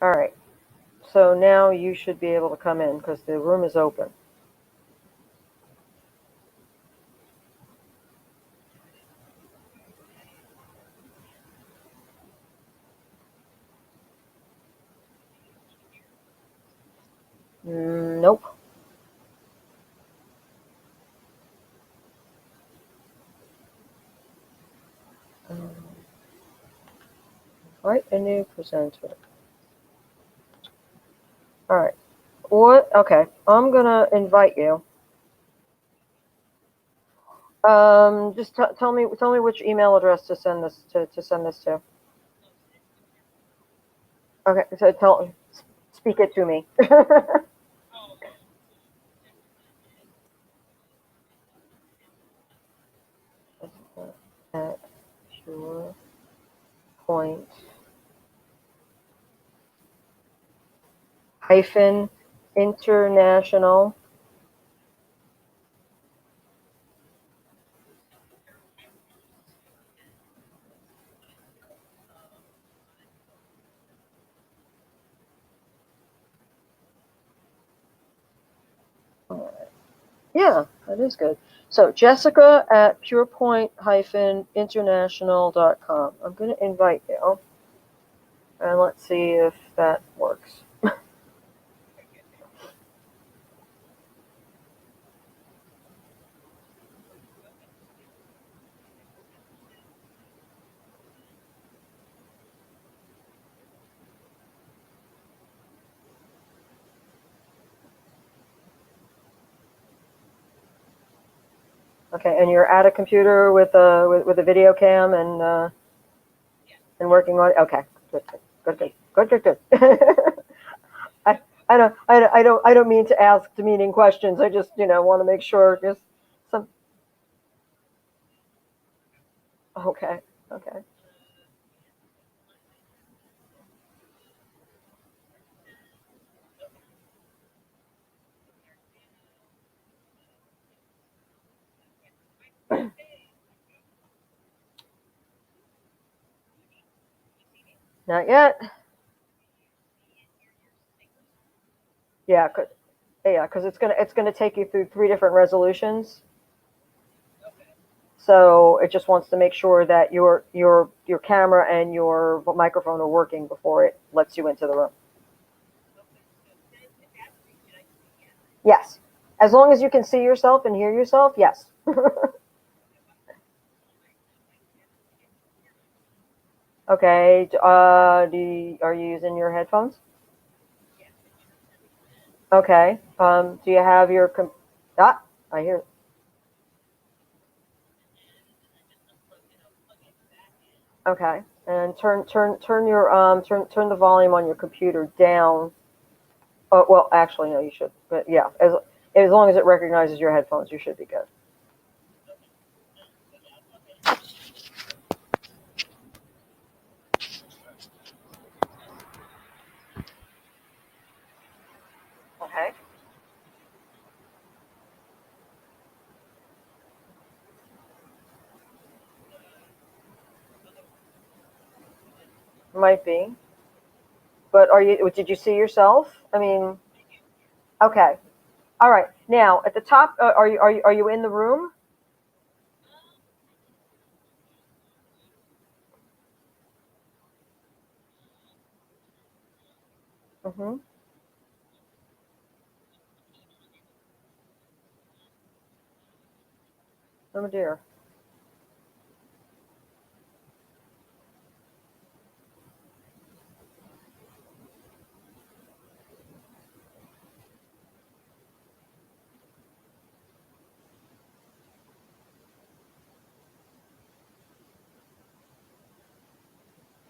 All right. So now you should be able to come in because the room is open. Nope. Right, a new presenter. All right. What? Okay. I'm gonna invite you. Just tell me which email address to send this to send this to. Okay. So speak it to me. At Purepoint hyphen international. Yeah, that is good. So Jessica at purepoint-international.com. I'm going to invite you, and let's see if that works. Okay, and you're at a computer with a video cam and working on. Okay, good, good, good, good, good, good, good. I don't mean to ask demeaning questions. I just want to make sure. Just some. Okay, okay. Not yet. Yeah, yeah, because it's gonna take you through three different resolutions. So it just wants to make sure that your camera and your microphone are working before it lets you into the room. Yes, as long as you can see yourself and hear yourself. Yes. Okay. Are you using your headphones? Okay. Do you have your I hear. Okay. And turn the volume on your computer down. Oh, well, actually, no, you should. But yeah, as long as it recognizes your headphones, you should be good. Okay. Might be. But did you see yourself? I mean, okay. All right. Now, at the top, are you in the room? Mm-hmm. Oh dear.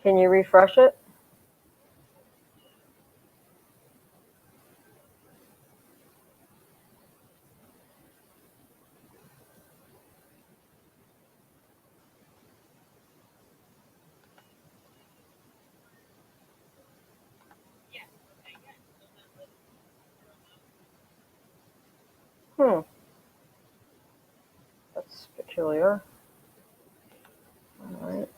Can you refresh it? Hmm. That's peculiar. All right.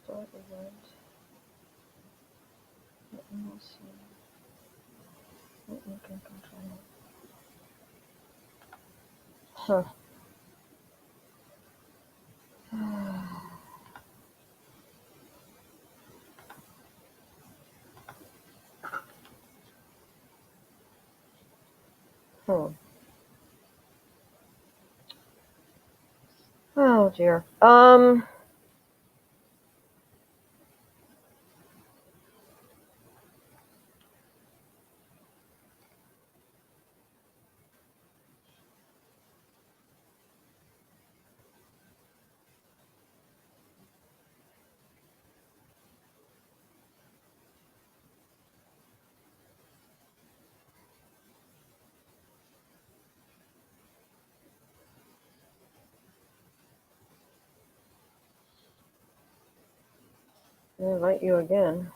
Start event. Let me see. What you can control. Huh. Hmm. Oh dear. I invite you again.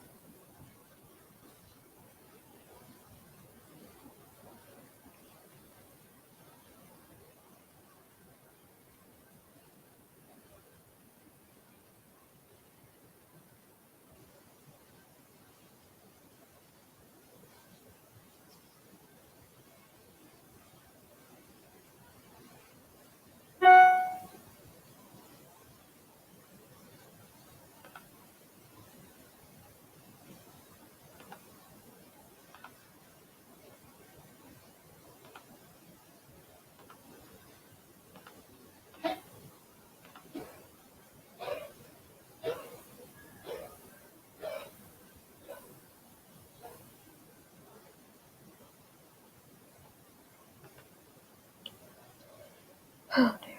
Oh dear.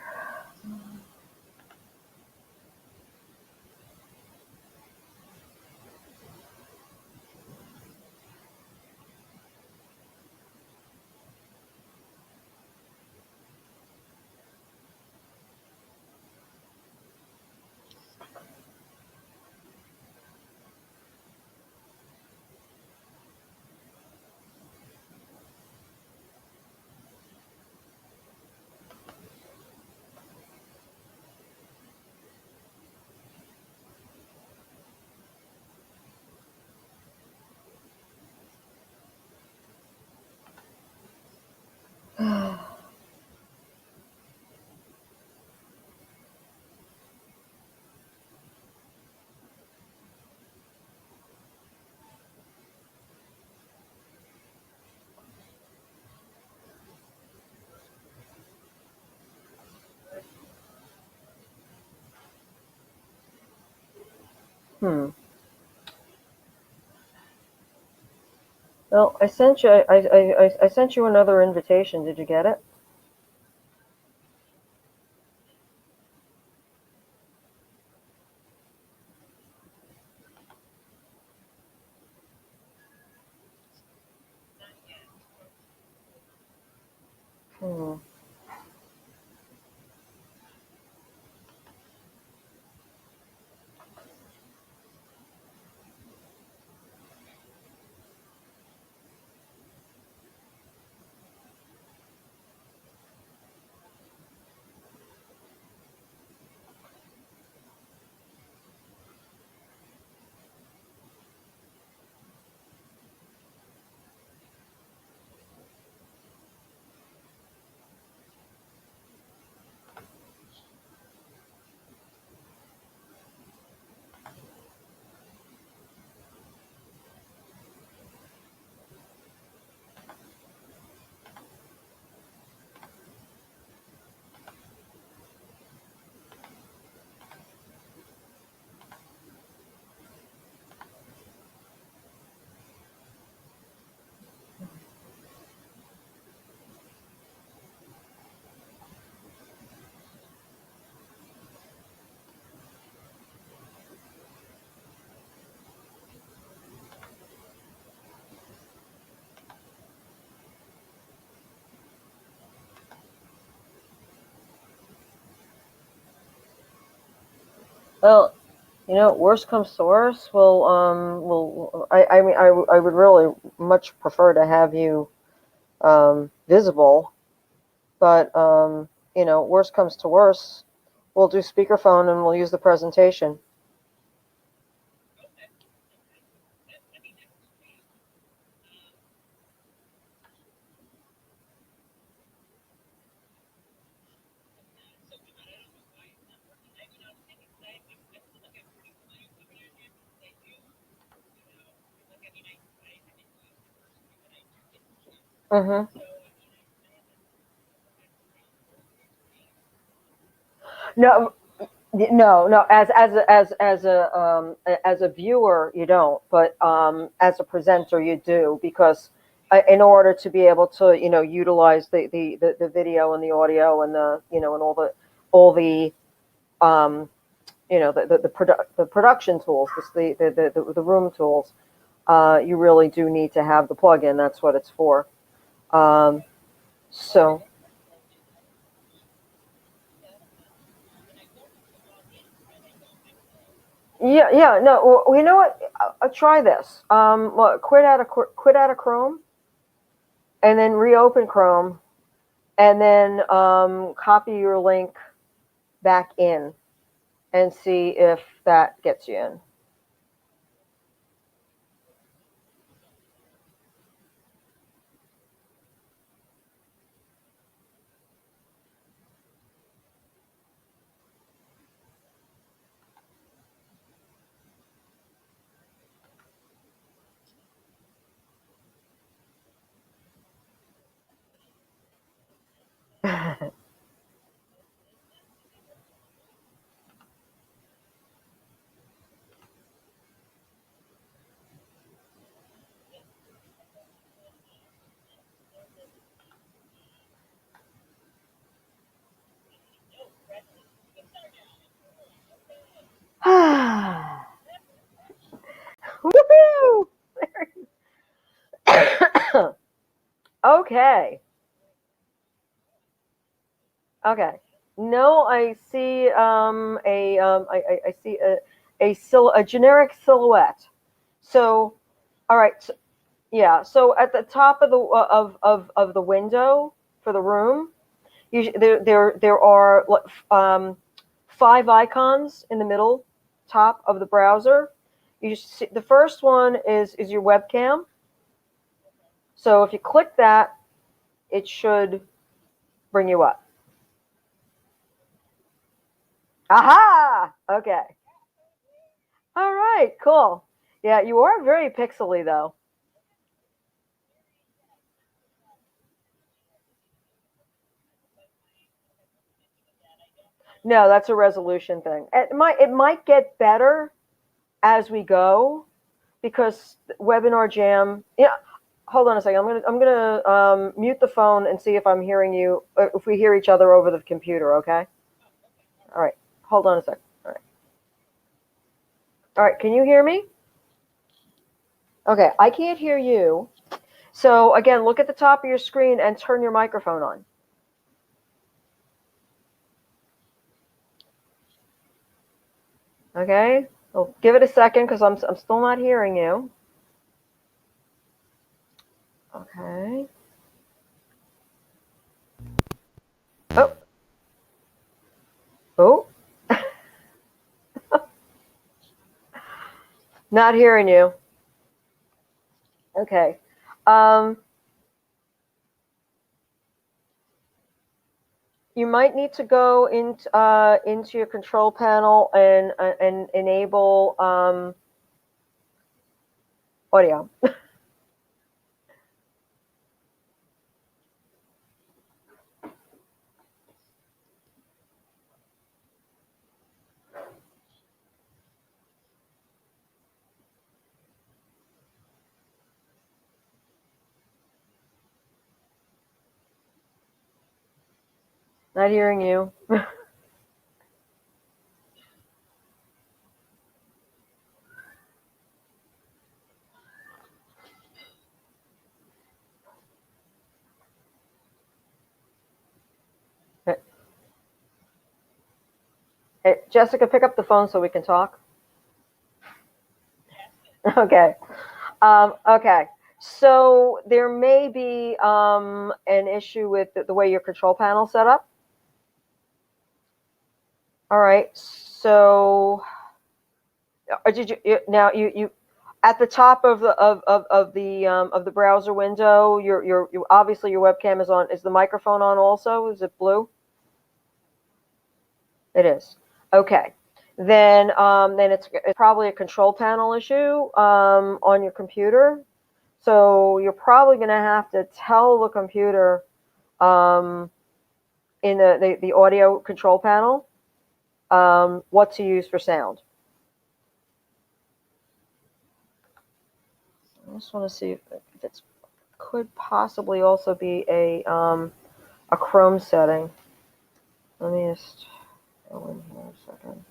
Hmm. Well, I sent you. I sent you another invitation. Did you get it? Hmm. Well, Worst comes to worst, I mean, I would really much prefer to have you visible, but worst comes to worst, we'll do speakerphone and we'll use the presentation. Mm-hmm. No, no. As a viewer, you don't, but as a presenter, you do because in order to be able to utilize the video and the audio and and all the um, the production tools, the room tools, you really do need to have the plug-in. That's what it's for. Um, so yeah, yeah. No, well, you know what? Try this. Quit out of Chrome, and then reopen Chrome, and then copy your link back in, and see if that gets you in. Woohoo! Okay. Okay. No, I see I see a generic silhouette. So, all right. So, yeah. So at the top of of the window for the room, there are five icons in the middle top of the browser. You see, the first one is your webcam. So if you click that, it should bring you up. Aha! Okay. All right, cool. Yeah, you are very pixely though. No, that's a resolution thing. It might get better as we go because Webinar Jam. Yeah, hold on a second. I'm gonna mute the phone and see if I'm hearing you. If we hear each other over the computer, okay? All right. Hold on a second. All right. All right. Can you hear me? Okay. I can't hear you. So again, look at the top of your screen and turn your microphone on. Okay. Well, give it a second because I'm still not hearing you. Okay. Oh. Oh. Not hearing you. Okay. Um, you might need to go into your control panel and enable audio. Not hearing you. Hey, Jessica, pick up the phone so we can talk. Okay. Okay. So there may be an issue with the way your control panel set up. All right. So did you now you at the top of the of the browser window? Your obviously your webcam is on. Is the microphone on also? Is it blue? It is. Okay. Then it's probably a control panel issue on your computer. So you're probably going to have to tell the computer um, in the audio control panel what to use for sound. I just want to see if it could possibly also be a Chrome setting. Let me just go in here a second.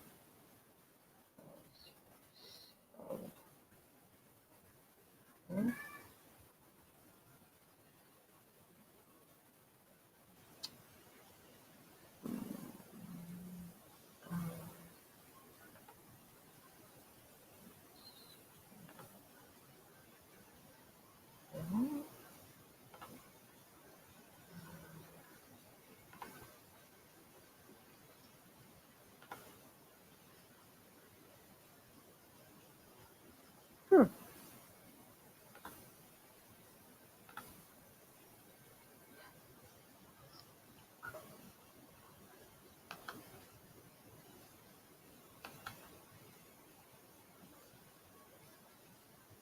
Hmm.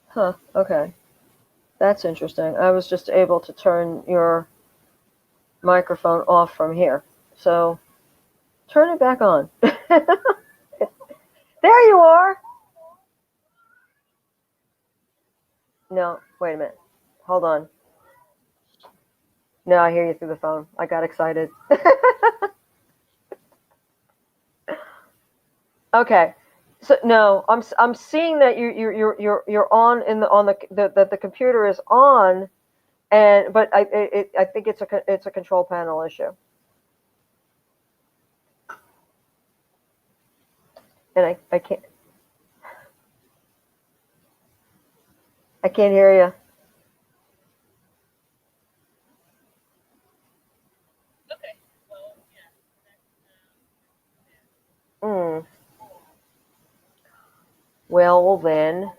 Huh. Okay. That's interesting. I was just able to turn your microphone off from here. So turn it back on. There you are. No, wait a minute. Hold on. No, I hear you through the phone. I got excited. Okay. So no, I'm seeing that you're on in the computer is on, and but I think it's a control panel issue, and I can't hear you. Well then,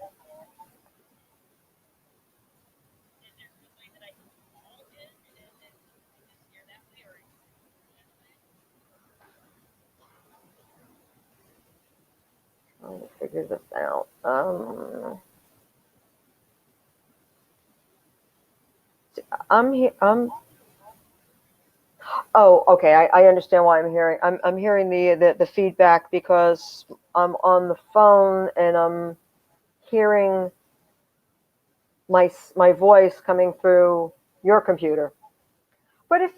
let me figure this out. I'm here. Oh, okay. I understand why I'm hearing the feedback because I'm on the phone and I'm hearing my voice coming through your computer. But if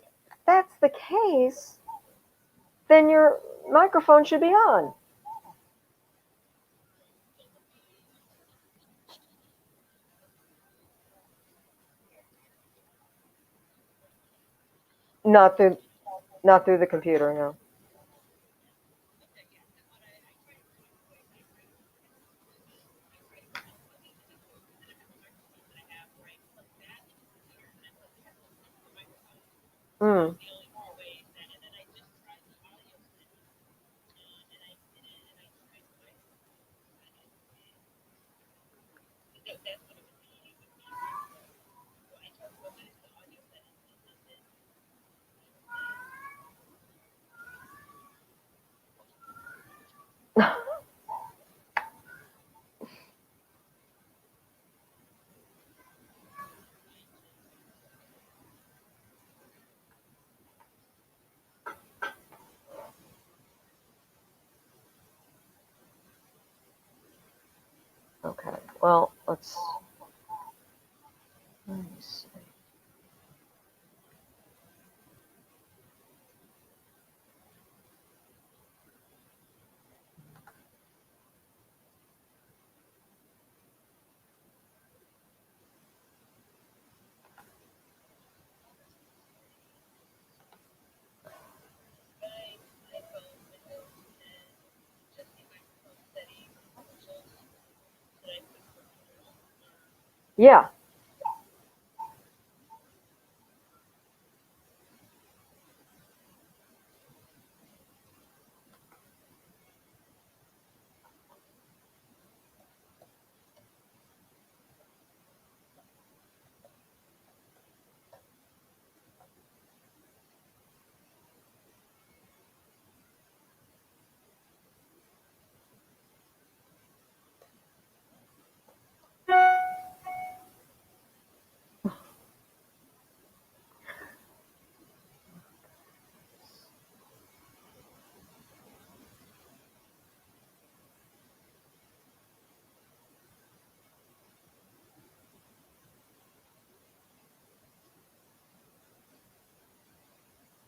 that's the case, then your microphone should be on. Not through not through the computer, no. Mm. Okay. Well, let me see. Yeah.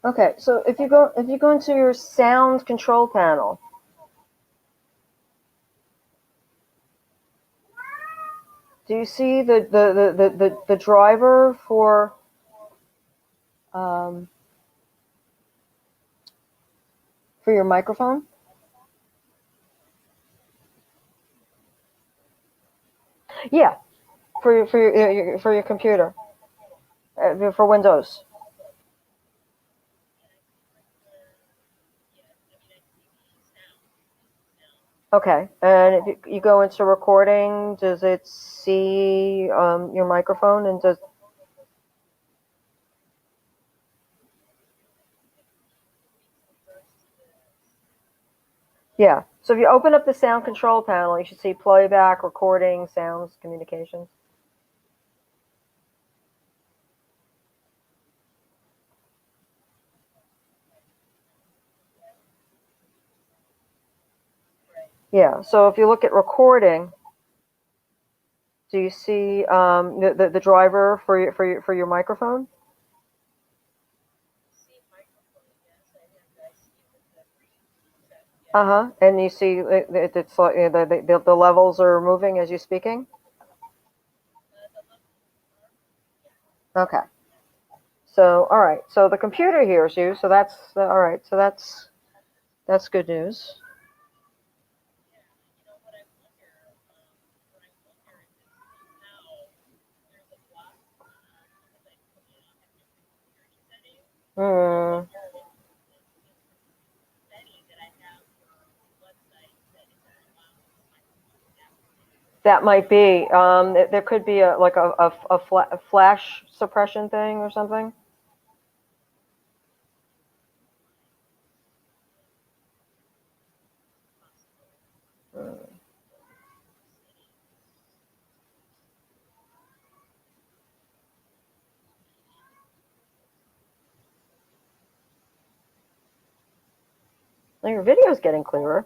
Okay, so if you go into your sound control panel, do you see the driver um, for your microphone? Yeah, for your computer, for Windows. Okay, and if you go into recording, does it see your microphone and does yeah? So if you open up the sound control panel, you should see playback, recording, sounds, communications. Yeah. So if you look at recording, do you see the driver for your microphone? Uh huh. And you see it's like the levels are moving as you're speaking. Okay. So all right. So the computer hears you. So that's all right. So that's good news. Hmm. That might be. There could be like a flash suppression thing or something. Hmm. Well, your video's getting clearer.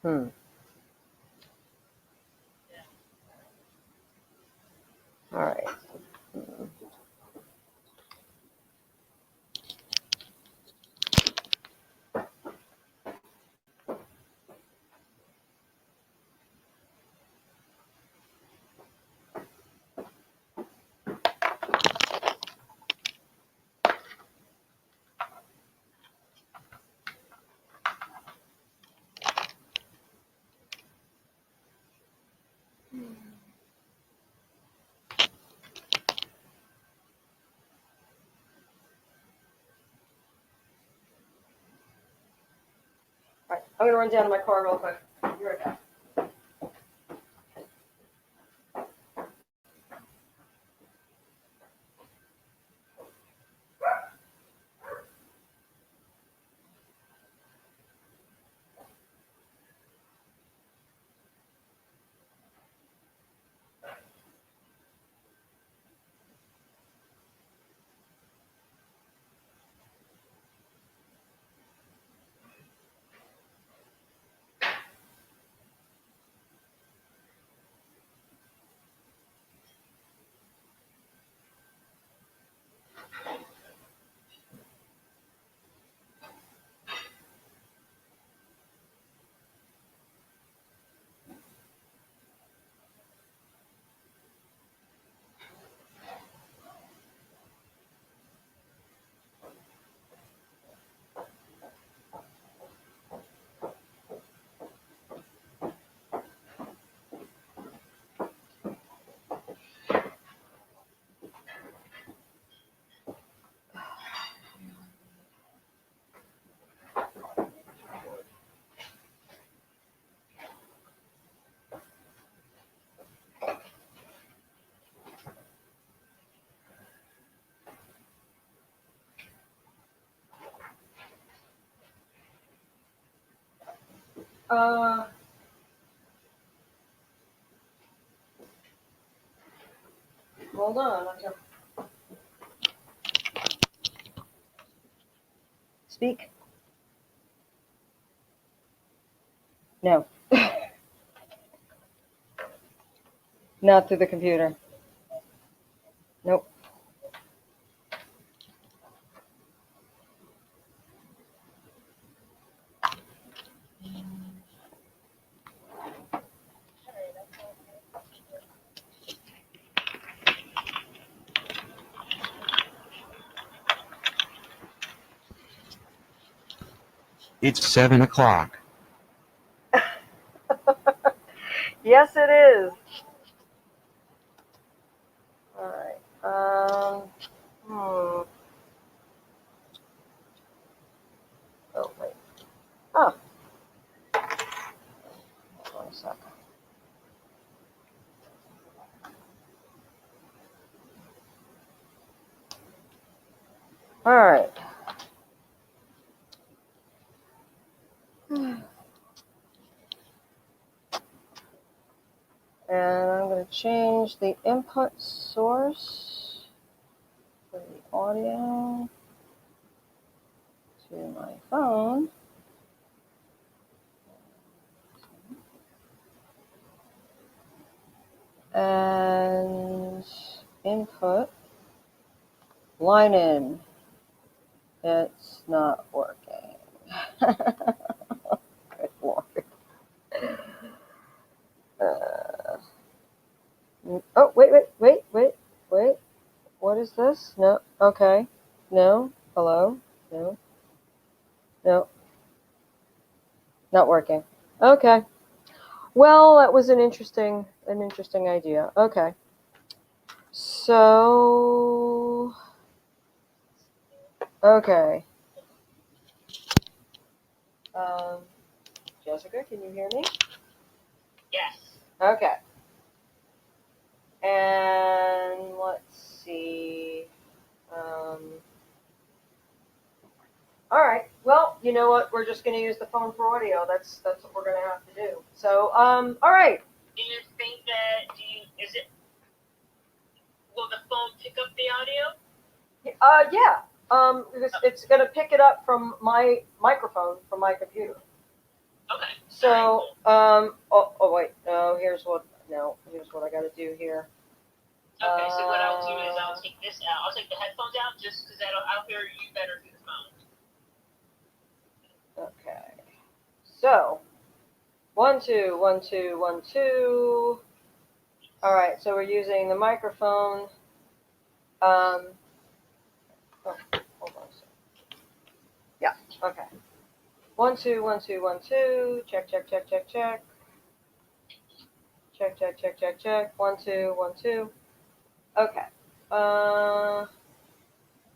Hmm. All right. All right. I'm gonna run down to my car real quick. Be right back. Hold on. Speak. No. Not through the computer. Nope. It's 7 o'clock. Yes, it is. All right. Oh, wait. Oh. Hold on a second. All right. And I'm going to change the input source for the audio to my phone. And input, line in. It's not working. Good Lord. Oh, wait. What is this? No, okay. No, hello? No, no, not working. Okay. Well, that was an interesting idea. Okay. So, okay. Jessica, can you hear me? Yes. Okay. And let's see. All right. Well, you know what? We're just going to use the phone for audio. That's what we're going to have to do. So, all right. Do you think that will the phone pick up the audio? Yeah. It's going to pick it up from my microphone from my computer. Okay. So, wait. No, here's what I got to do here. Okay, so what I'll do is I'll take this out. I'll take the headphones out just because I'll hear you better through the phone. Okay. So, 1, 2, 1, 2, 1, 2. All right. So we're using the microphone. Hold on a second. Yeah. Okay. 1, 2, 1, 2, 1, 2. Check. Check. 1, 2, 1, 2. Okay.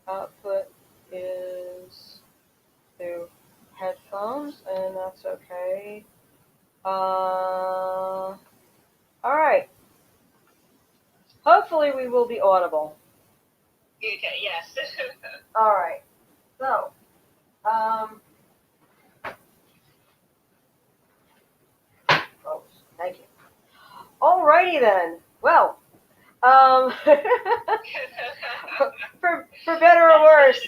Output is through headphones, and that's okay. All right. Hopefully we will be audible. Okay, yes. All right. So, oh, thank you. All righty then. Well, for better or worse,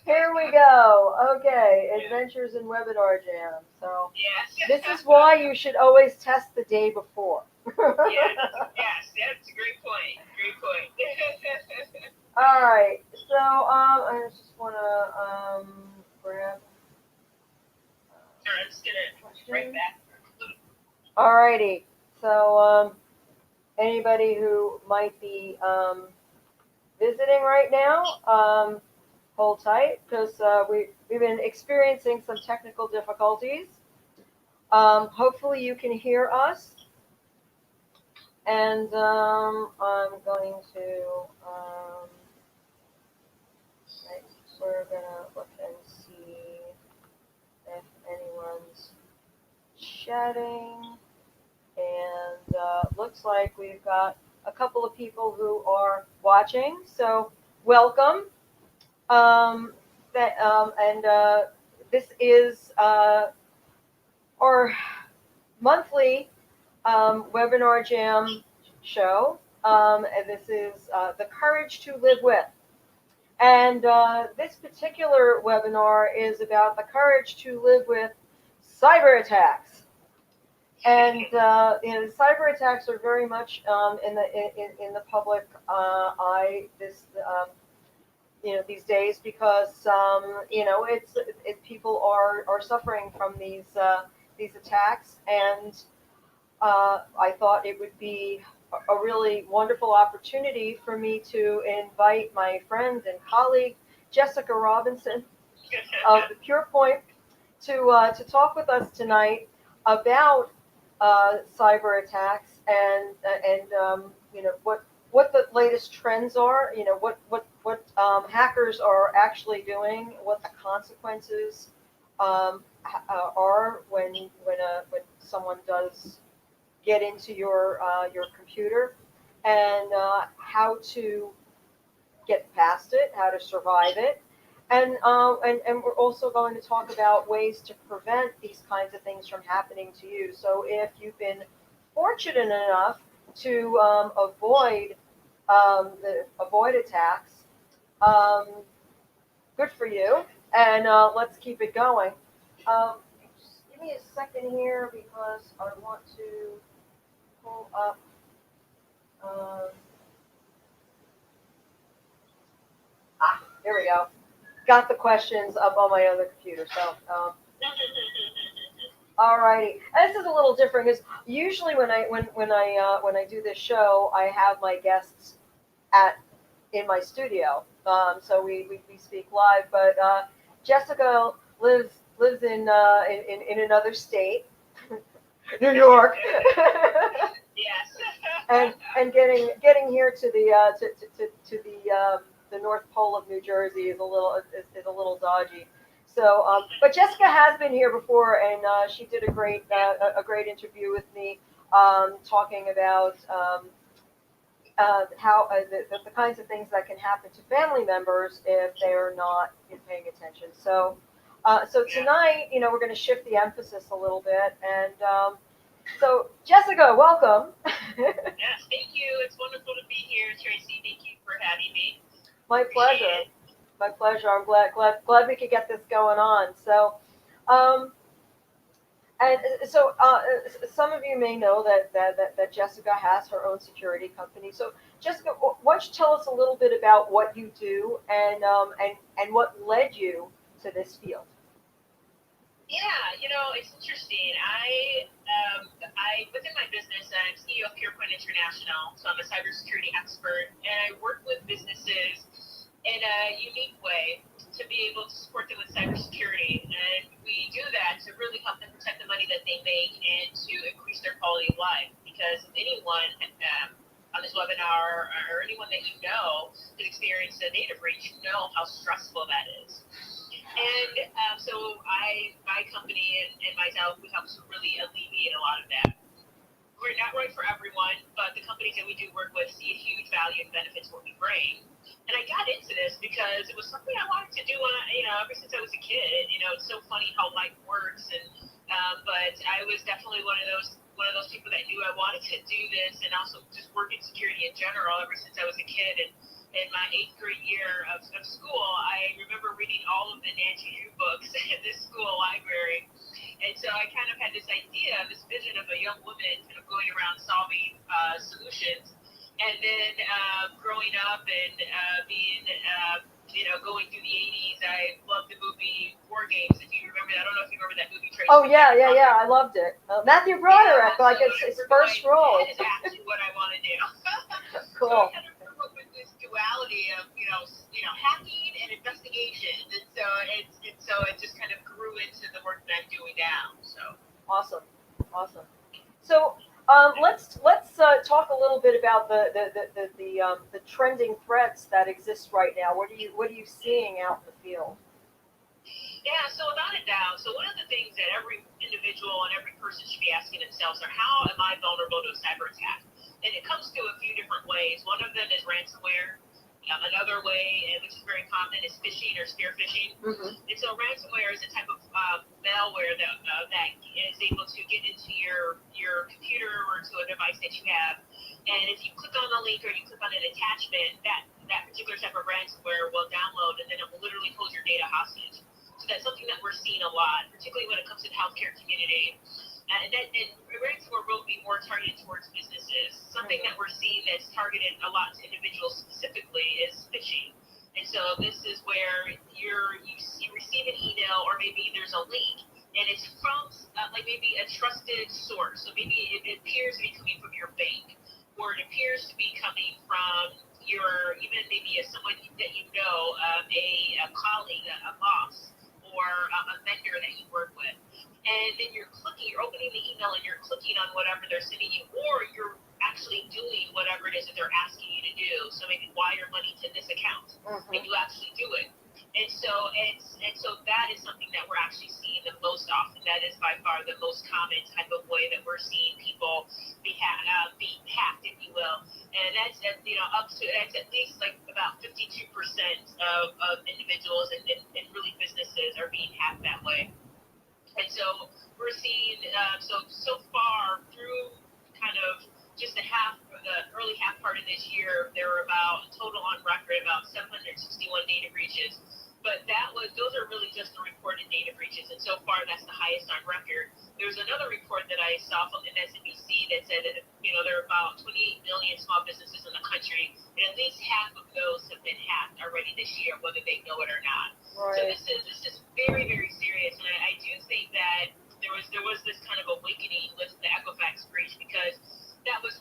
here we go. Okay, Adventures in Webinar Jam. So, yes. this is why you should always test the day before. Yes, that's a great point. All right. So, I just want to grab. Sure, I'm just gonna right back. All righty. So, anybody who might be visiting right now, hold tight because we've been experiencing some technical difficulties. Hopefully you can hear us. And I'm going to, we're going to look and see if anyone's chatting. And looks like we've got a couple of people who are watching. So welcome. And this is our monthly webinar jam show. And this is The Courage to Live With. And this particular webinar is about the courage to live with cyber attacks. And the cyber attacks are very much in the public eye these days because people are suffering from these attacks, and I thought it would be a really wonderful opportunity for me to invite my friend and colleague Jessica Robinson of the Purepoint to talk with us tonight about cyber attacks and what the latest trends are. What hackers are actually doing, what the consequences are when someone does get into your computer, and how to get past it, how to survive it, and we're also going to talk about ways to prevent these kinds of things from happening to you. So if you've been fortunate enough to avoid attacks, good for you. And let's keep it going. Just give me a second here because I want to pull up. Here we go. Got the questions up on my other computer. So, alrighty. And this is a little different because usually when I do this show, I have my guests in my studio. So we speak live. But Jessica lives in another state, New York. Yes. and getting here to the North Pole of New Jersey is a little dodgy. So, but Jessica has been here before, and she did a great interview with me, talking about how the kinds of things that can happen to family members if they are not paying attention. So, tonight, we're going to shift the emphasis a little bit, and so Jessica, welcome. Yes, thank you. It's wonderful to be here, Tracy. Thank you for having me. My pleasure. My pleasure. I'm glad we could get this going on. So, some of you may know that Jessica has her own security company. So, Jessica, why don't you tell us a little bit about what you do and what led you to this field? Yeah, it's interesting. I within my business, I'm CEO of Purepoint International, so I'm a cybersecurity expert, and I work with businesses in a unique way to be able to support them with cybersecurity. And we do that to really help them protect the money that they make and to increase their quality of life. Because anyone on this webinar or anyone that you know that experienced a data breach, you know how stressful that is. And so my company and myself, we help to really alleviate a lot of that. We're not right for everyone, but the companies that we do work with see a huge value and benefits what we bring. And I got into this because it was something I wanted to do, ever since I was a kid. It's so funny how life works, but I was definitely one of those people that knew I wanted to do this, and also just work in security in general ever since I was a kid. And in my 8th grade year of school, I remember reading all of the Nancy Drew books at this school library. And so I kind of had this idea, this vision of a young woman kind of going around solving solutions. And then growing up and going through the 80s, I loved the movie War Games. If you remember that, I don't know if you remember that movie, Tracey. Oh, yeah, I loved it. Matthew Broderick, like it's his first role. That is actually what I want to do. Cool. So I kind of grew up with this duality of, hacking and investigation. And so it just kind of grew into the work that I'm doing now. So Awesome. So let's talk a little bit about the trending threats that exist right now. What are you seeing out in the field? Yeah, so without a doubt, so one of the things that every individual and every person should be asking themselves are, how am I vulnerable to a cyber attack? And it comes through a few different ways. One of them is ransomware. Another way, which is very common, is phishing or spear phishing. Mm-hmm. And so ransomware is a type of malware that is able to get into your computer or to a device that you have. And if you click on the link or you click on an attachment, that particular type of ransomware will download, and then it will literally hold your data hostage. So that's something that we're seeing a lot, particularly when it comes to the healthcare community. And ransomware will be more targeted towards businesses. Something that we're seeing that's targeted a lot to individuals specifically is phishing. And so this is where you receive an email, or maybe there's a link, and it's from like maybe a trusted source. So maybe it appears to be coming from your bank, or it appears to be coming from even maybe someone that you know, a colleague, a boss, or a vendor that you work with. And then you're opening the email and you're clicking on whatever they're sending you, or you're actually doing whatever it is that they're asking you to do. So maybe wire money to this account, and you actually do it. And so that is something that we're actually seeing the most often. That is by far the most common type of way that we're seeing people be hacked, if you will. And that's at least like about 52% of individuals and really businesses are being hacked that way. And so we're seeing so far through kind of just the early half part of this year, there were about total on record about 761 data breaches. But those are really just the reported data breaches, and so far that's the highest on record. There's another report that I saw from MSNBC that said that there are about 28 million small businesses in the country, and at least half of those have been hacked already this year, whether they know it or not. Right. So this is very, very serious, and I do think that there was this kind of awakening with the Equifax breach, because that was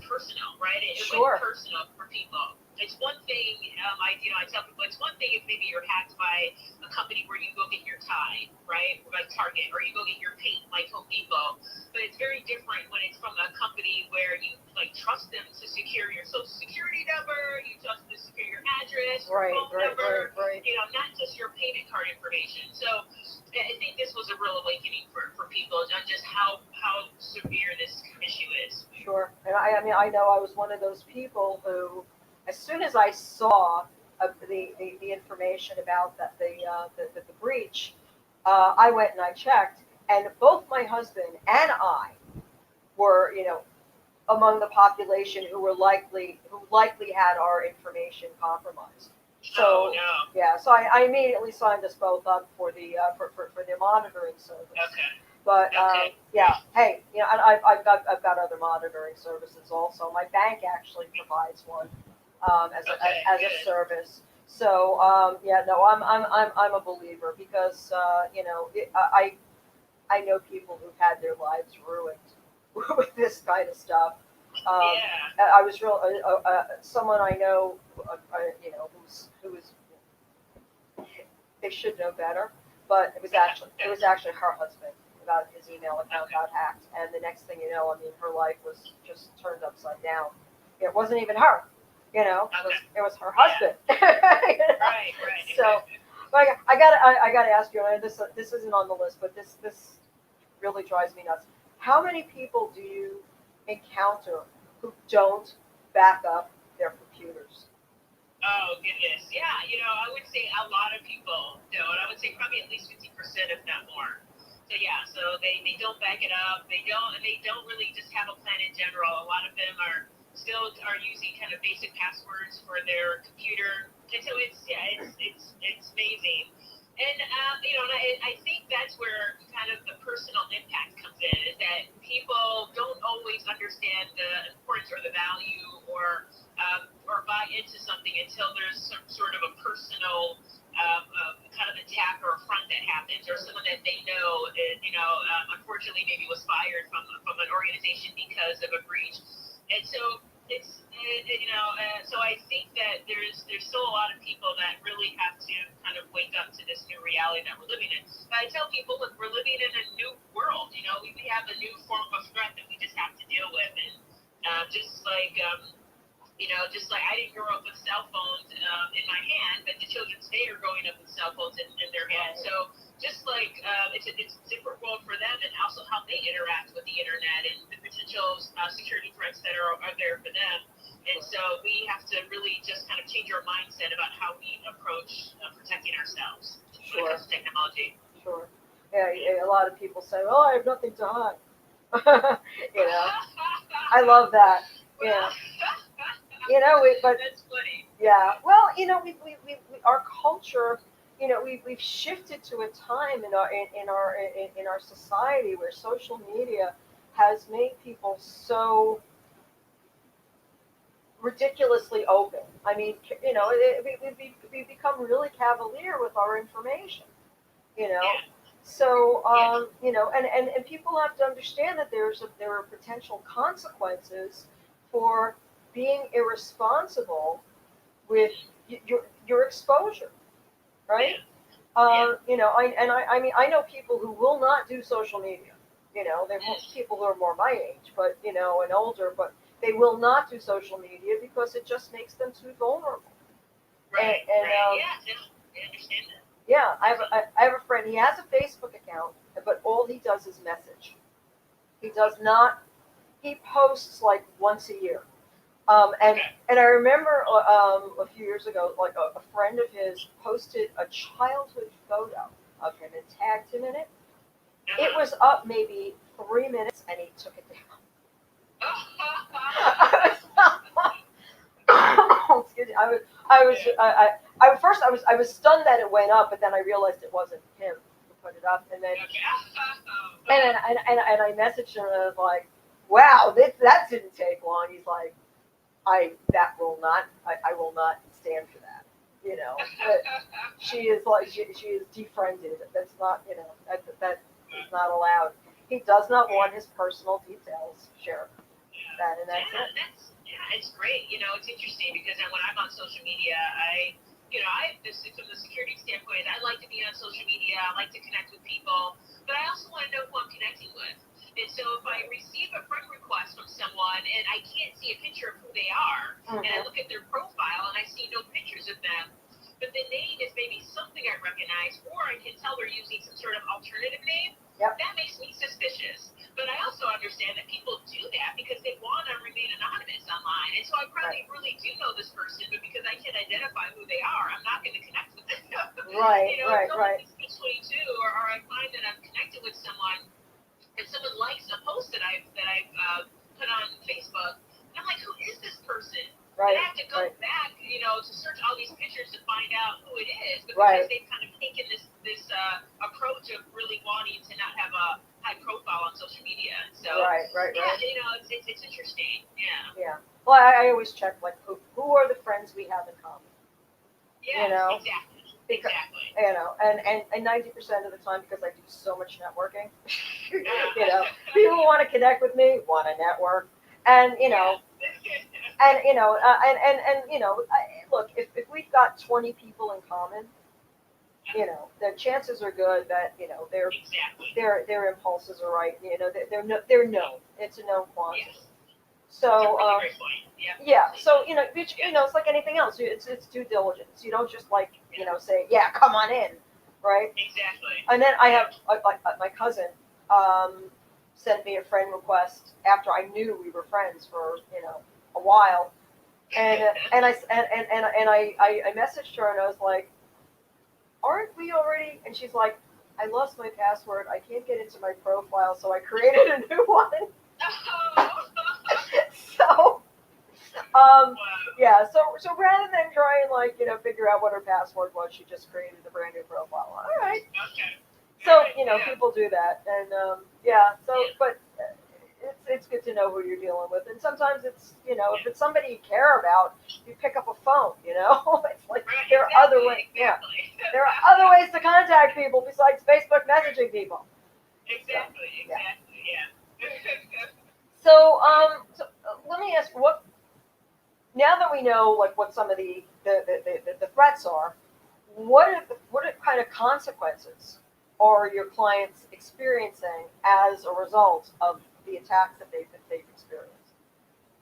personal, right? It went personal for people. It's one thing, I tell people, it's one thing if maybe you're hacked by a company where you go get your tie, right, like Target, or you go get your paint like Home Depot. But it's very different when it's from a company where you trust them to secure your social security number, you trust them to secure your address, your phone number, not just your payment card information. So I think this was a real awakening for people on just how severe this issue is. Sure. And I mean, I know I was one of those people who, as soon as I saw the information about the breach, I went and I checked, and both my husband and I were, among the population who likely had our information compromised. So yeah, so I immediately signed us both up for the monitoring service. Okay. But yeah, hey, and I've got other monitoring services also. My bank actually provides one as a service. So yeah, no, I'm a believer, because I know people who've had their lives ruined with this kind of stuff. I was someone I know, who was they should know better, but it was actually her husband. About his email account got hacked, and the next thing you know, I mean, her life was just turned upside down. It wasn't even her, it was her husband. Right. So, but I gotta ask you, and this isn't on the list, but this really drives me nuts. How many people do you encounter who don't back up their computers? Oh, goodness. Yeah, I would say a lot of people don't. I would say probably at least 50%, if not more. So yeah, so they don't back it up. They don't really just have a plan in general. A lot of them are using kind of basic passwords for their computer. And so it's amazing. And I think that's where kind of the personal impact comes in, is that people don't always understand the importance or the value or buy into something until there's some sort of a personal kind of attack or affront that happens, or someone that they know, unfortunately maybe was fired from an organization because of a breach. And so so I think that there's still a lot of people that really have to kind of wake up to this new reality that we're living in. But I tell people, look, we're living in a new world. We have a new form of threat that we just have to deal with, and just like I didn't grow up with cell phones in my hand, but the children today are growing up with cell phones in their hands. So just like it's a different world for them, and also how they interact with the internet and the potential security threats that are there for them. And so we have to really just kind of change our mindset about how we approach protecting ourselves when it comes to technology. Sure. Yeah, a lot of people say, "Oh, I have nothing to hide." You know, I love that. Yeah. You know, but That's funny. yeah. Well, you know, we our culture, you know, we've shifted to a time in our society where social media has made people so ridiculously open. I mean, you know, we become really cavalier with our information. You know, Yeah. so Yeah. you know, and people have to understand that there are potential consequences for being irresponsible with your exposure, right? Yeah. Yeah. You know, I mean, I know people who will not do social media. You know, they're people who are more my age, but you know, and older, but they will not do social media because it just makes them too vulnerable. Right. And Right. Yeah. I understand that. yeah, I have a friend. He has a Facebook account, but all he does is message. He does not. He posts like once a year. Okay. And I remember a few years ago, like a friend of his posted a childhood photo of him and tagged him in it. It was up maybe 3 minutes, and he took it down. Excuse me. At first I was stunned that it went up, but then I realized it wasn't him who put it up, and then and I messaged him and I was like, "Wow, that didn't take long." He's like, I will not stand for that." You know, but she is like she is defriended. That's not, you know, that is not allowed. He does not want his personal details shared. That and that's it. It's great. You know, it's interesting because when I'm on social media, from the security standpoint, I like to be on social media. I like to connect with people, but I also want to know who I'm connecting with. And so if I receive a friend request from someone and I can't see a picture of who they are, and I look at their profile and I see no pictures of them, but the name is maybe something I recognize, or I can tell they're using some sort of alternative name, that makes me suspicious. But I also understand that people do that because they want to remain anonymous online. And so I probably really do know this person, but because I can't identify who they are, I'm not going to connect with them. Right, you know, right. It's 22, or I find that I'm connected with someone and someone likes a post that I've put on Facebook, and I'm like, who is this person? Right. And I have to go back, you know, to search all these pictures to find out who it is, but because they've kind of taken this approach of really wanting to not have a high profile on social media. So yeah, you know, it's interesting. Yeah. Yeah. Well, I always check like who are the friends we have in common. Yeah. You know. Exactly. Exactly. You know, and 90% of the time, because I do so much networking, you know, people want to connect with me, want to network, and you know, and you know, and you know, look, if we've got 20 people in common, you know, the chances are good that you know their impulses are right. You know, they're known. It's a known quantity. Yes. So great point. yeah, so you know, it's like anything else. It's due diligence. You don't just like you know say yeah, come on in, right? Exactly. And then I have my cousin sent me a friend request after I knew we were friends for you know a while, and I messaged her and I was like, aren't we already? And she's like, I lost my password. I can't get into my profile, so I created a new one. So. Yeah, so rather than try and like, you know, figure out what her password was, she just created a brand new profile. All right. Okay. So, you know, people do that. And yeah, so but it's good to know who you're dealing with. And sometimes it's, you know, if it's somebody you care about, you pick up a phone, you know? It's like there are other ways. Yeah. There are other ways to contact people besides Facebook messaging people. Exactly. So, Yeah. So, let me ask what now that we know like what some of the threats are, what kind of consequences are your clients experiencing as a result of the attacks that they've experienced?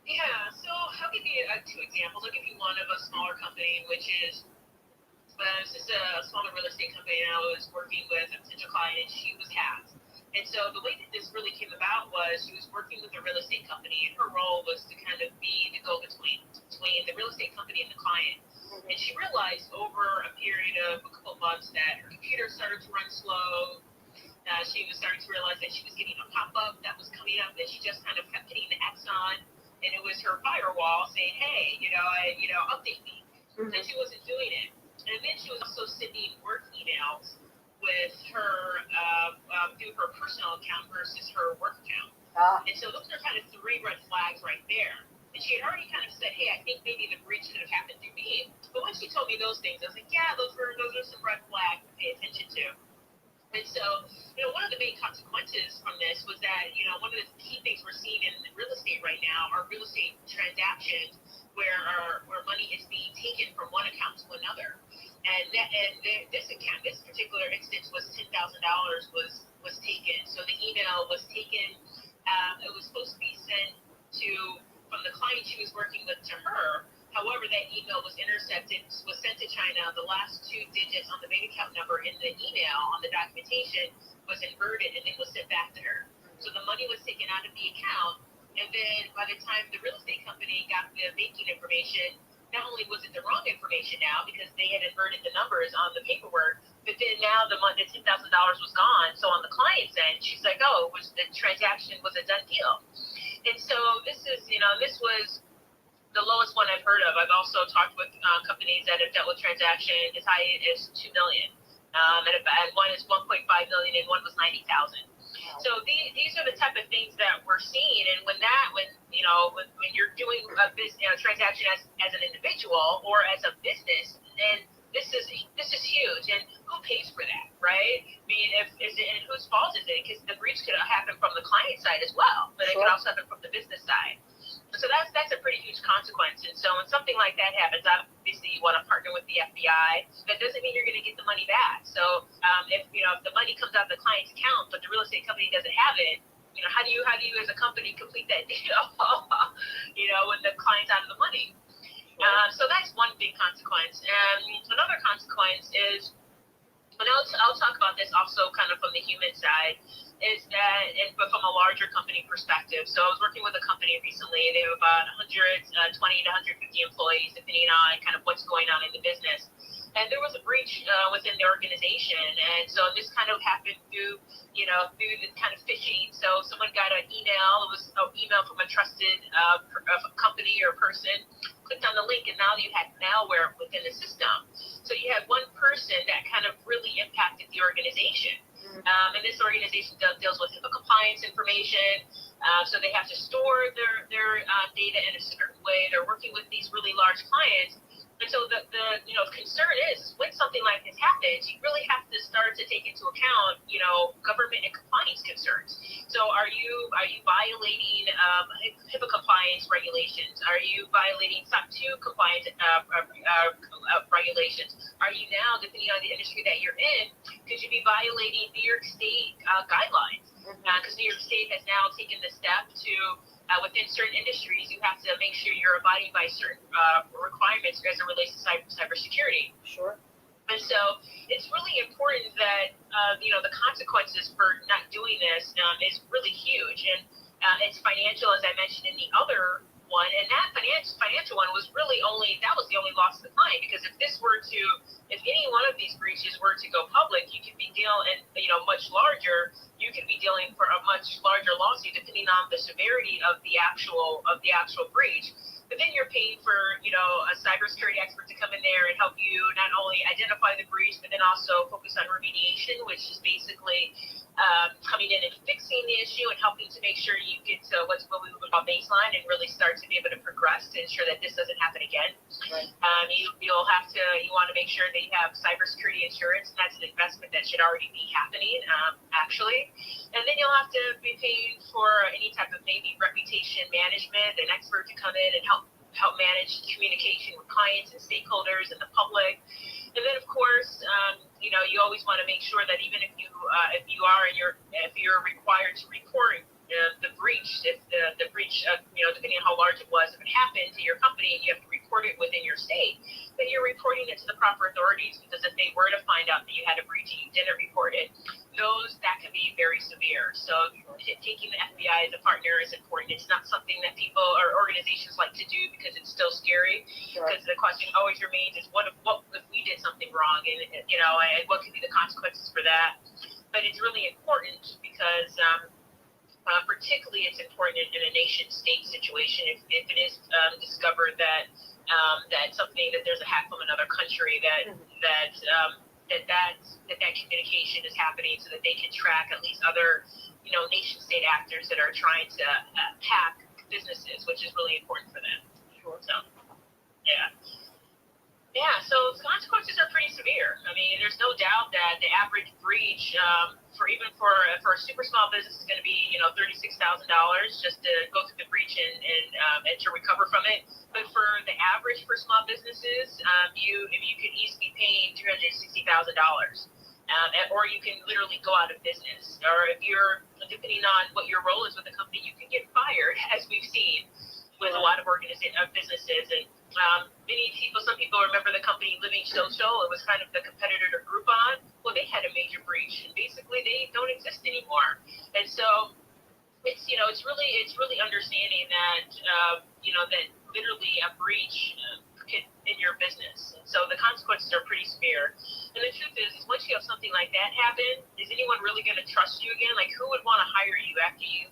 Yeah, so I'll give you two examples. I'll give you one of a smaller company, which is this is a smaller real estate company, and I was working with a potential client, and she was hacked. And so the way that this really came about was she was working with a real estate company, and her role was to kind of be the go-between between the real estate company and the client. And she realized over a period of a couple of months that her computer started to run slow. She was starting to realize that she was getting a pop-up that was coming up that she just kind of kept hitting the X on, and it was her firewall saying, "Hey, update me." And she wasn't doing it. And then she was also sending work emails with her through her personal account versus her work account. And so those are kind of 3 red flags right there. And she had already kind of said, "Hey, I think maybe the breach could have happened through me." But when she told me those things, I was like, "Yeah, those are some red flags to pay attention to." And so, one of the main consequences from this was that, one of the key things we're seeing in real estate right now are real estate transactions where money is being taken from one account to another. And this particular instance was $10,000 was taken. So the email was taken. It was supposed to be sent from the client she was working with to her. However, that email was intercepted, was sent to China. The last 2 digits on the bank account number in the email on the documentation was inverted and then was sent back to her. So the money was taken out of the account, and then by the time the real estate company got the banking information, not only was it the wrong information now because they had inverted the numbers on the paperwork, but then now the $10,000 was gone. So on the client's end, she's like, "Oh, the transaction was a done deal." And so this was the lowest one I've heard of. I've also talked with companies that have dealt with transactions as high as $2 million, and one is $1.5 million, and one was $90,000. Wow. So these are the type of things that we're seeing, and when you're doing a business transaction as an individual or as a business, then this is huge. And who pays for that, right? I mean, and whose fault is it? Because the breach could happen from the client side as well, but it could also happen from the business side. So that's a pretty huge consequence. And so when something like that happens, obviously you want to partner with the FBI. That doesn't mean you're going to get the money back. So if the money comes out of the client's account, but the real estate company doesn't have it, how do you as a company complete that deal? When the client's out of the money. So that's one big consequence. And another consequence is, and I'll talk about this also kind of from the human side, but from a larger company perspective. So I was working with a company recently. They have about 120 to 150 employees, depending on kind of what's going on in the business. And there was a breach within the organization. And so this kind of happened through the kind of phishing. So someone got an email. It was an email from a trusted company or person, clicked on the link, and now you had malware within the system. So you had one person that kind of really impacted the organization. And this organization deals with HIPAA compliance information. So they have to store their data in a certain way. They're working with these really large clients. And so the concern is when something like this happens, you really have to start to take into account, government and compliance concerns. So are you violating HIPAA compliance regulations? Are you violating SOC 2 compliance regulations? Are you now, depending on the industry that you're in, could you be violating New York State guidelines? Because New York State has now taken the step to within certain industries, you have to make sure you're abiding by certain requirements as it relates to cybersecurity. Sure. And so it's really important that, the consequences for not doing this is really huge. And it's financial, as I mentioned in the other one. And that financial one was really the only loss to the client. Because if any one of these breaches were to go public, you could be dealing, much larger. You could be dealing for a much larger lawsuit depending on the severity of the actual breach. But then you're paying for, a cybersecurity expert to come in there and help you not only identify the breach, but then also focus on remediation, which is basically coming in and fixing the issue and helping to make sure you get to what we would call baseline and really start to be able to progress to ensure that this doesn't happen again. Right. You want to make sure that you have cybersecurity insurance, and that's an investment that should already be happening, actually. And then you'll have to be paying for any type of maybe reputation management, an expert to come in and help manage communication with clients and stakeholders and the public. And then, of course, you always want to make sure that even if you're required to report the breach, if the breach, depending on how large it was, if it happened to your company and you have to report it within your state, that you're reporting it to the proper authorities, because if they were to find out that you had a breach and you didn't report it, that can be very severe. So taking the FBI as a partner is important. It's not something that people or organizations like to do because it's still scary. Because the question always remains is what if we did something wrong, and what could be the consequences for that? But it's really important because particularly it's important in a nation-state situation if it is discovered that there's a hack from another country that communication is happening, so that they can track at least other nation-state actors that are trying to hack businesses, which is really important for them. Sure. So so consequences are pretty severe. I mean, there's no doubt that the average breach for a super small business is going to be $36,000 just to go through the breach and to recover from it. But for the average for small businesses, you could easily be paying $360,000. Or you can literally go out of business. Or if you're, depending on what your role is with the company, you can get fired, as we've seen with a lot of businesses. And some people remember the company Living Social. It was kind of the competitor to Groupon. Well, they had a major breach, and basically they don't exist anymore. And so it's really understanding that that literally a breach could in your business. And so the consequences are pretty severe. And the truth is once you have something like that happen, is anyone really going to trust you again? Like, who would want to hire you after you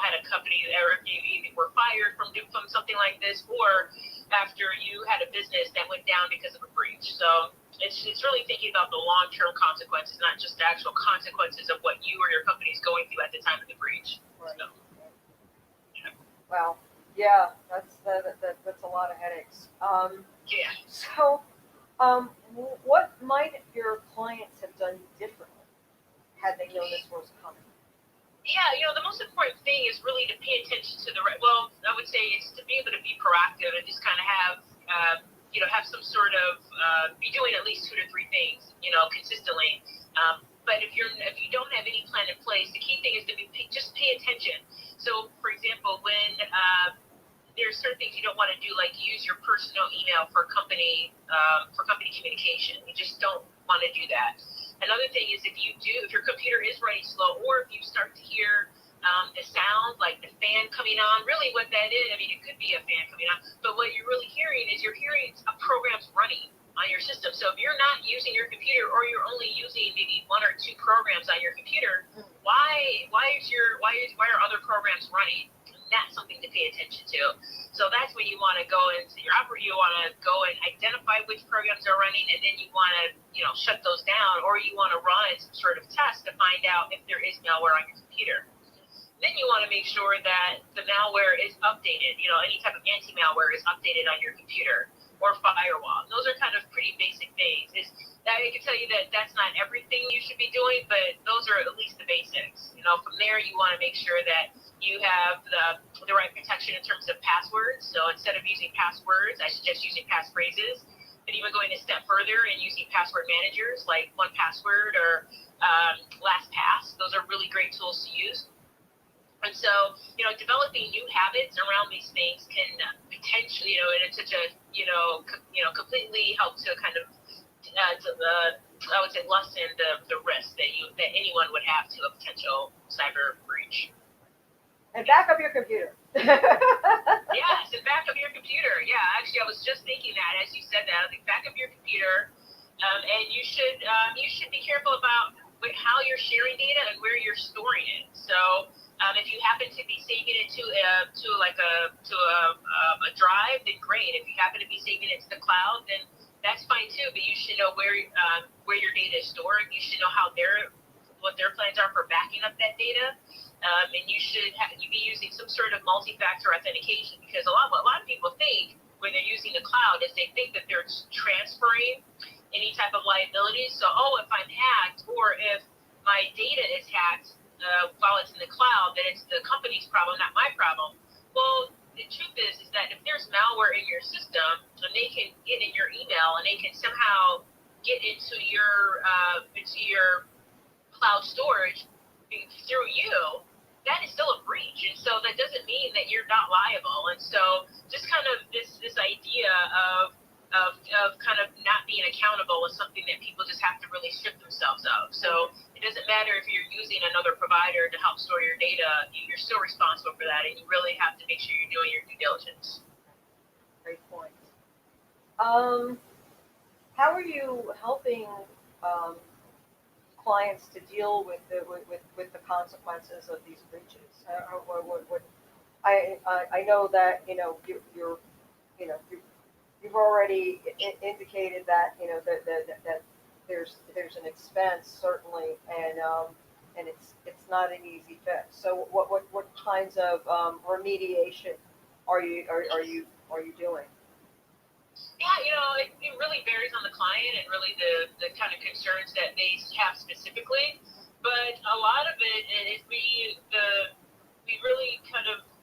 had a company, or if you were fired from something like this, or after you had a business that went down because of a breach? So it's really thinking about the long-term consequences, not just the actual consequences of what you or your company is going through at the time of the breach. Right. So, yeah. Wow. Yeah, that's a lot of headaches. So, what might your clients have done differently had they known this was coming? Yeah, the most important thing is really to pay attention to I would say it's to be able to be proactive and just kind of have some sort of, be doing at least 2 to 3 things, consistently. But if you don't have any plan in place, the key thing is to just pay attention. So, for example, when there's certain things you don't want to do, like use your personal email for company communication. You just don't want to do that. Another thing is if your computer is running slow, or if you start to hear the sound like the fan coming on, really what that is, I mean, it could be a fan coming on, but what you're really hearing is you're hearing a program's running on your system. So if you're not using your computer, or you're only using maybe 1 or 2 programs on your computer, why are other programs running? That's something to pay attention to. So that's when you want to go into your you want to go and identify which programs are running, and then you want to shut those down, or you want to run some sort of test to find out if there is malware on your computer. Then you want to make sure that the malware is updated. Any type of anti-malware is updated on your computer, or firewall. Those are kind of pretty basic things. I can tell you that that's not everything you should be doing, but those are at least the basics. From there, you want to make sure that you have the right protection in terms of passwords. So instead of using passwords, I suggest using passphrases. But even going a step further and using password managers like 1Password or LastPass, those are really great tools to use. And so, developing new habits around these things can potentially, in such a, completely help to kind of, I would say, lessen the risk that anyone would have to a potential cyber breach. And back up your computer. Yes, and back up your computer. Yeah, actually, I was just thinking that as you said that. I think back up your computer, and you should be careful about how you're sharing data and where you're storing it. So. If you happen to be saving it to a drive, then great. If you happen to be saving it to the cloud, then that's fine too. But you should know where your data is stored. You should know what their plans are for backing up that data, and you should be using some sort of multi-factor authentication, because a lot of people think when they're using the cloud is they think that they're transferring any type of liability. So, if I'm hacked, or if my data is hacked, while it's in the cloud, that it's the company's problem, not my problem. Well, the truth is that if there's malware in your system, and they can get in your email, and they can somehow get into your cloud storage through you, that is still a breach. And so that doesn't mean that you're not liable. And so just kind of this idea of kind of not being accountable is something that people just have to really strip themselves of. So it doesn't matter if you're using another provider to help store your data, you're still responsible for that, and you really have to make sure you're doing your due diligence. Great point. How are you helping clients to deal with the consequences of these breaches? I know that you've already indicated that that there's an expense certainly, and it's not an easy fix. So what kinds of remediation are you doing? Yeah, it really varies on the client and really the kind of concerns that they have specifically. But a lot of it is we really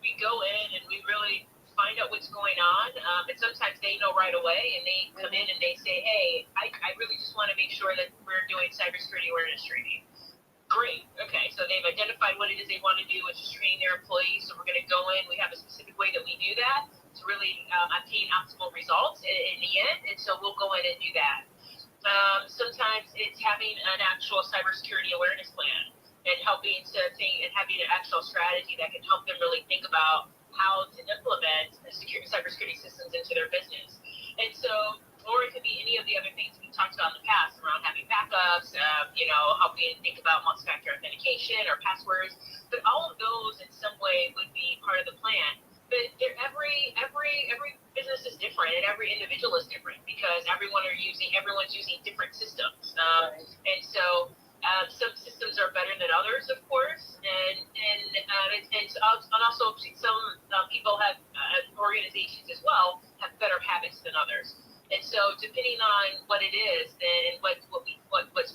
we go in and we really find out what's going on. And sometimes they know right away and they come in and they say, hey, I really just want to make sure that we're doing cybersecurity awareness training. Great. Okay. So they've identified what it is they want to do, which is train their employees. So we're going to go in. We have a specific way that we do that to really obtain optimal results in the end. And so we'll go in and do that. Sometimes it's having an actual cybersecurity awareness plan and helping to think and having an actual strategy that can help them really think about how to implement cybersecurity systems into their business. And so, or it could be any of the other things we talked about in the past around having backups, helping think about multi-factor authentication or passwords. But all of those in some way would be part of the plan. But every business is different and every individual is different because everyone's using different systems. And so some systems are better than others, of course, and also some people have organizations as well have better habits than others. And so, depending on what it is, then what's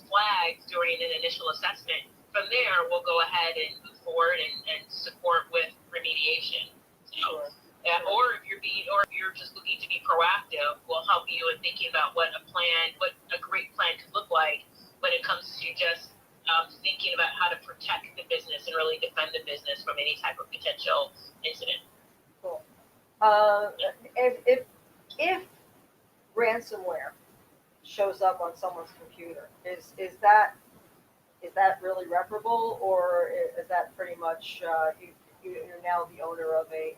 flagged during an initial assessment, from there we'll go ahead and move forward and support with remediation. So, or if you're just looking to be proactive, we'll help you in thinking about what a great plan could look like when it comes to just thinking about how to protect the business and really defend the business from any type of potential incident. Cool. If ransomware shows up on someone's computer, is that really reparable, or is that pretty much you're now the owner of a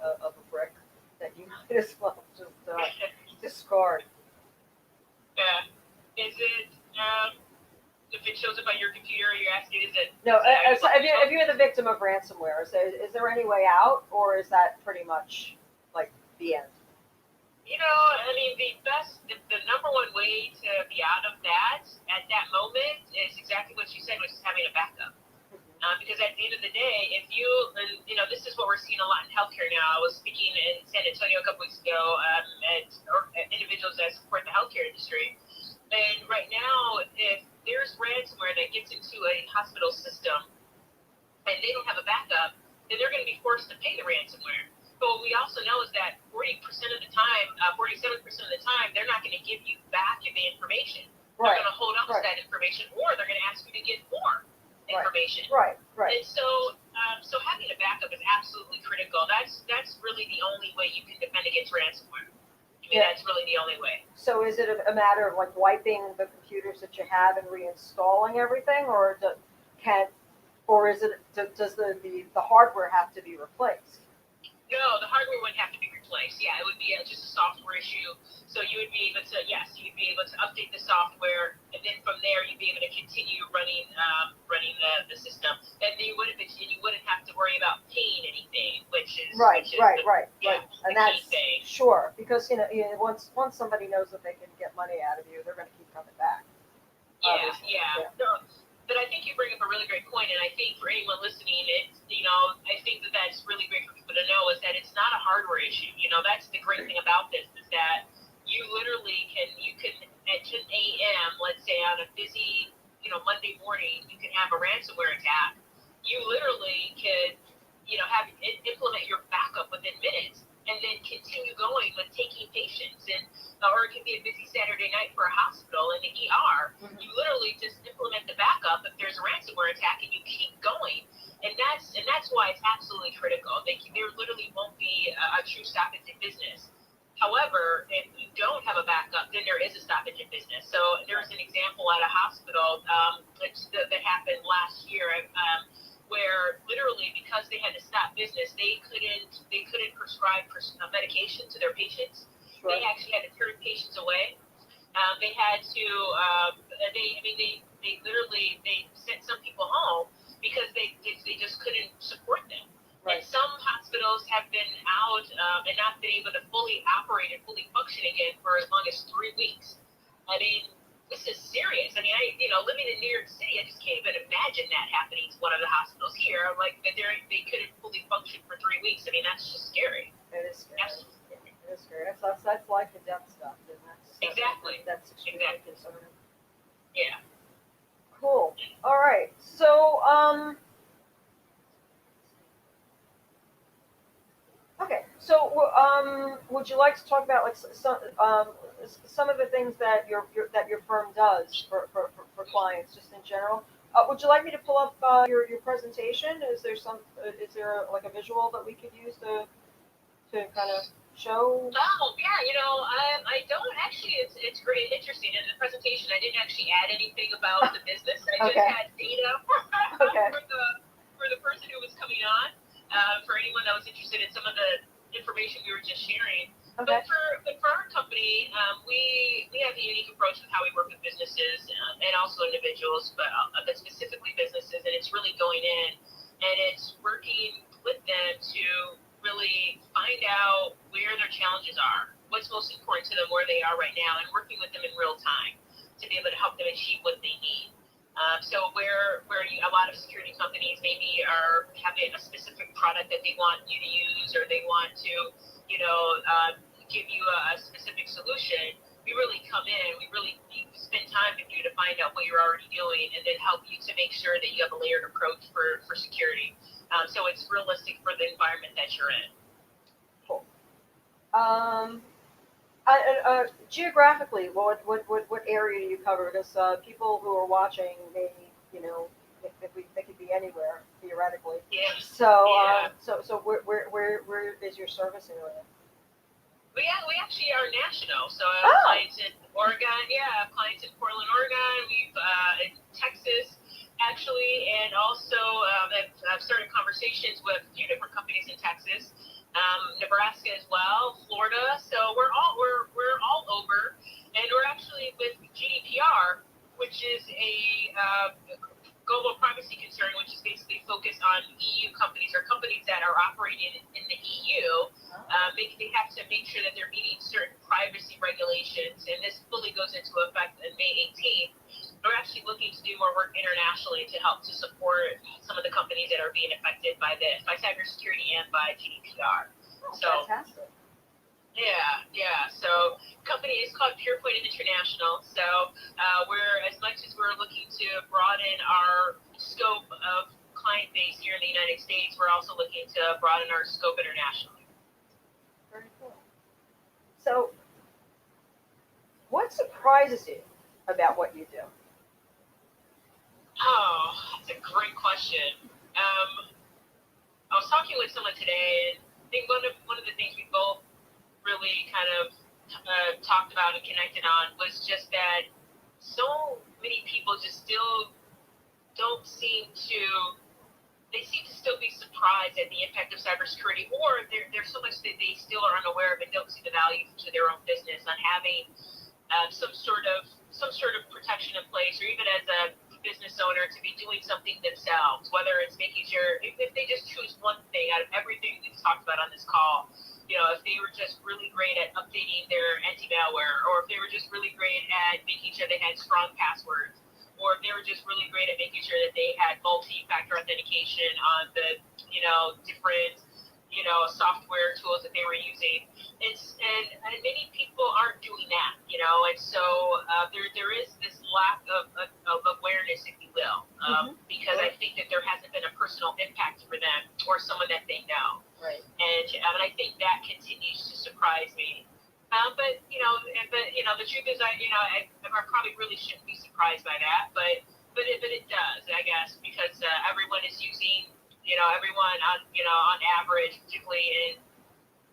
brick that you might as well just discard? Yeah. Is it if it shows up on your computer, you're asking, is it? No. If you're the victim of ransomware, is there any way out, or is that pretty much like the end? The number one way to be out of that at that moment is exactly what you said, which is having a backup. Because at the end of the day, if this is what we're seeing a lot in healthcare now. I was speaking in San Antonio a couple weeks ago at individuals that support the healthcare industry. And right now, if there's ransomware that gets into a hospital system and they don't have a backup, then they're going to be forced to pay the ransomware. But what we also know is that 47% of the time, they're not going to give you back the information. They're going to hold on to that information, or they're going to ask you to get more information. Right. And so having a backup is absolutely critical. That's really the only way you can defend against ransomware. That's really the only way. So is it a matter of like wiping the computers that you have and reinstalling everything, or does the hardware have to be replaced? No, the hardware wouldn't have to be replaced. Yeah, it would be just a software issue. So you would be able to update the software, and then from there you'd be able to continue running the system. And you wouldn't have to worry about paying anything, which is right. Yeah, And that's thing. Sure, because once somebody knows that they can get money out of you, they're going to keep coming back. Yeah. No, but I think you bring up a really great point, and I think for anyone listening, I think that's really great for people to know is that it's not a hardware issue. That's the great thing about this is that you literally can at 10 a.m., let's say on a busy, Monday morning, you can have a ransomware attack. You literally could, implement your backup within minutes and then continue going with taking patients or it could be a busy Saturday night for a hospital in the ER. Mm-hmm. You literally just implement the backup if there's a ransomware attack and you keep going. And that's why it's absolutely critical. There literally won't be a true stoppage in business. However, if you don't have a backup, then there is a stoppage in business. So there's an example at a hospital that happened patients away. They had to, they literally, they sent some people home because they just couldn't support them. Right. And some hospitals have been out and not been able to fully operate and fully function again for as long as 3 weeks. I mean, this is serious. I mean, living in New York City, I just can't even imagine that happening to one of the hospitals here. Like, that they couldn't fully function for 3 weeks. I mean, that's just scary. It is scary. Absolutely. It is scary. That's life and death stuff, and Exactly. That's extremely concerning. Yeah. Cool. All right. So, okay. So, would you like to talk about like some of the things that your firm does for clients, just in general? Would you like me to pull up your presentation? Is there like a visual that we could use to kind of show? Oh, yeah, I don't actually, it's great, interesting. In the presentation, I didn't actually add anything about the business. I just Okay. had data Okay. for the person who was coming on, for anyone that was interested in some of the information we were just sharing. Okay. But for our company, we have a unique approach with how we work with businesses and also individuals, but specifically businesses, and it's really going in and it's working with them to really find out where their challenges are, what's most important to them, where they are right now, and working with them in real time to be able to help them achieve what they need. So where a lot of security companies maybe are having a specific product that they want you to use, or they want to, give you a specific solution, we really come in, we really spend time with you to find out what you're already doing, and then help you to make sure that you have a layered approach for security. So it's realistic for the environment that you're in. Cool. Geographically, what area do you cover? Because people who are watching may, they could be anywhere theoretically. Yeah. So, Yeah. So where is your service area? We actually are national. So I have clients in Oregon. Yeah, I have clients in Portland, Oregon. We've in Texas, actually, and also I've started conversations with a few different companies in Texas, Nebraska as well, Florida. So we're all over, and we're actually with GDPR, which is a global privacy concern, which is basically focused on EU companies or companies that are operating in the EU. They have to make sure that they're meeting certain privacy regulations, and this fully goes into effect on May 18th. We're actually looking to do more work internationally to help to support some of the companies that are being affected by this, by cybersecurity and by GDPR. Oh, fantastic. Yeah. So company is called Purepoint International. So as much as we're looking to broaden our scope of client base here in the United States, we're also looking to broaden our scope internationally. Very cool. So, what surprises you about what you do? Oh, that's a great question. I was talking with someone today, and I think one of the things we both really kind of talked about and connected on was just that so many people just still seem to still be surprised at the impact of cybersecurity, or there's so much that they still are unaware of and don't see the value to their own business on having some sort of protection in place, or even as a business owner to be doing something themselves, whether it's making sure if they just choose one thing out of everything we've talked about on this call. If they were just really great at updating their anti-malware, or if they were just really great at making sure they had strong passwords, or if they were just really great at making sure that they had multi-factor authentication on the, different, software tools that they were using. And many people aren't doing that, and so there is this lack of awareness, if you will, because I think that there hasn't been a personal impact for them or someone that they know. Right. And I think that continues to surprise me. But the truth is, I probably really shouldn't be surprised by that, but it does, I guess, because everyone is using, everyone on average, particularly in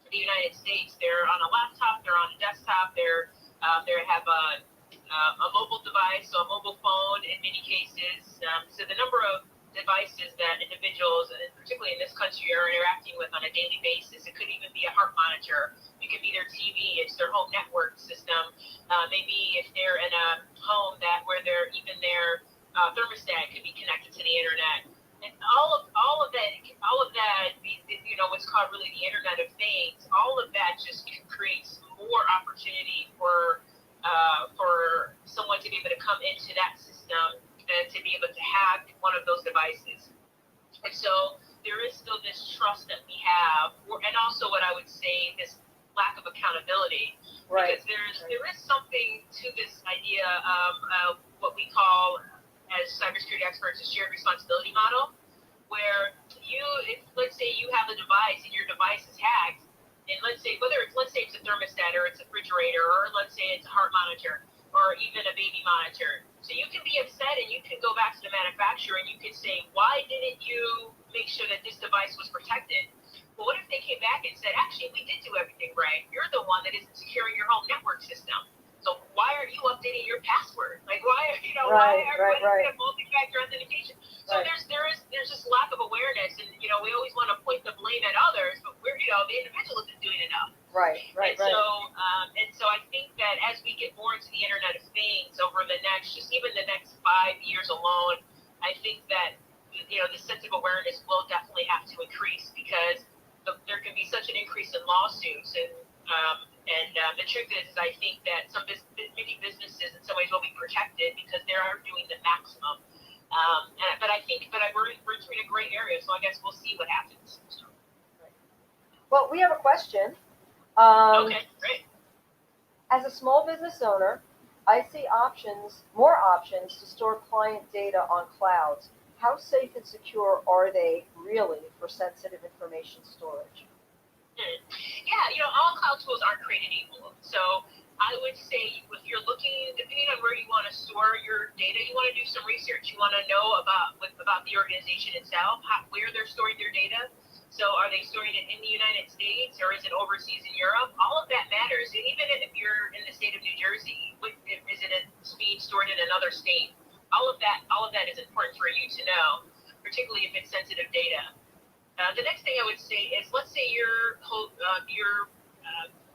the United States, they're on a laptop, they're on a desktop, they have a mobile device, so a mobile phone in many cases. So the number of devices that individuals, and particularly in this country, are interacting with on a daily basis. It could even be a heart monitor. It could be their TV. It's their home network system. Maybe if they're in a home where their thermostat could be connected to the internet. And all of that, what's called really the Internet of Things. All of that just creates more opportunity for someone to be able to come into that system and to be able to hack one of those devices. And so there is still this trust that we have, and also what I would say, this lack of accountability. Right. Because there is something to this idea of what we call, as cybersecurity experts, a shared responsibility model, where let's say you have a device and your device is hacked, and let's say it's a thermostat or it's a refrigerator, or let's say it's a heart monitor or even a baby monitor. So you can be upset and you can go back to the manufacturer and you can say, why didn't you make sure that this device was protected? But what if they came back and said, actually, we did do everything right. You're the one that isn't securing your home network system. So why are you updating your password? Like, why are you multi-factor authentication? So there's this lack of awareness, and we always want to point the blame at others, but the individual isn't doing enough. Right. So I think that as we get more into the Internet of Things over the next 5 years alone, I think that the sense of awareness will definitely have to increase, because there can be such an increase in lawsuits, and the truth is I think that many businesses in some ways will be protected because they are doing the maximum. But we're entering a gray area, so I guess we'll see what happens. Well, we have a question. Okay, great. As a small business owner, I see more options to store client data on clouds. How safe and secure are they really for sensitive information storage? Yeah, all cloud tools aren't created equal. So I would say if you're looking, depending on where you want to store your data, you want to do some research. You want to know about the organization itself, where they're storing their data. So are they storing it in the United States, or is it overseas in Europe? All of that matters. And even if you're in the state of New Jersey, is it being stored in another state? All of that is important for you to know, particularly if it's sensitive data. The next thing I would say is, let's say you're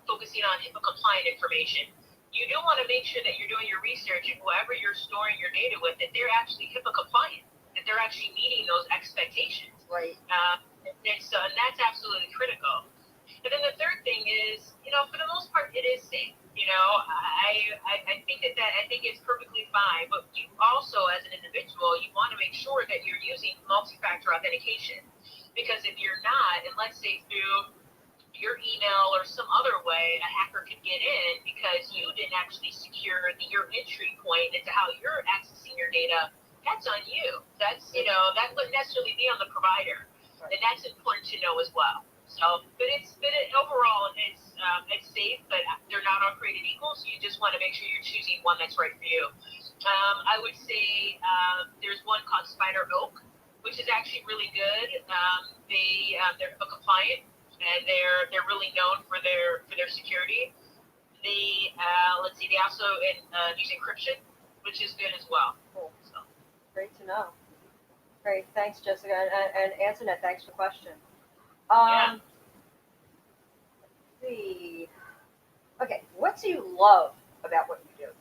focusing on HIPAA compliant information. You do want to make sure that you're doing your research, and whoever you're storing your data with, that they're actually HIPAA compliant, that they're actually meeting those expectations. Right. And that's absolutely critical. And then the third thing is, for the most part, it is safe. I think it's perfectly fine. But you also, as an individual, you want to make sure that you're using multi-factor authentication. Because if you're not, and let's say through your email or some other way, a hacker could get in because you didn't actually secure your entry point into how you're accessing your data, that's on you. That wouldn't necessarily be on the provider. Right. And that's important to know as well. So, overall, it's safe, but they're not all created equal. So you just want to make sure you're choosing one that's right for you. I would say there's one called Spider Oak, which is actually really good. They're HIPAA compliant, and they're really known for their security. They also use encryption, which is good as well. Cool. So. Great to know. Great, thanks, Jessica, and Antoinette, thanks for the question. Yeah. Let's see. Okay, what do you love about what you do?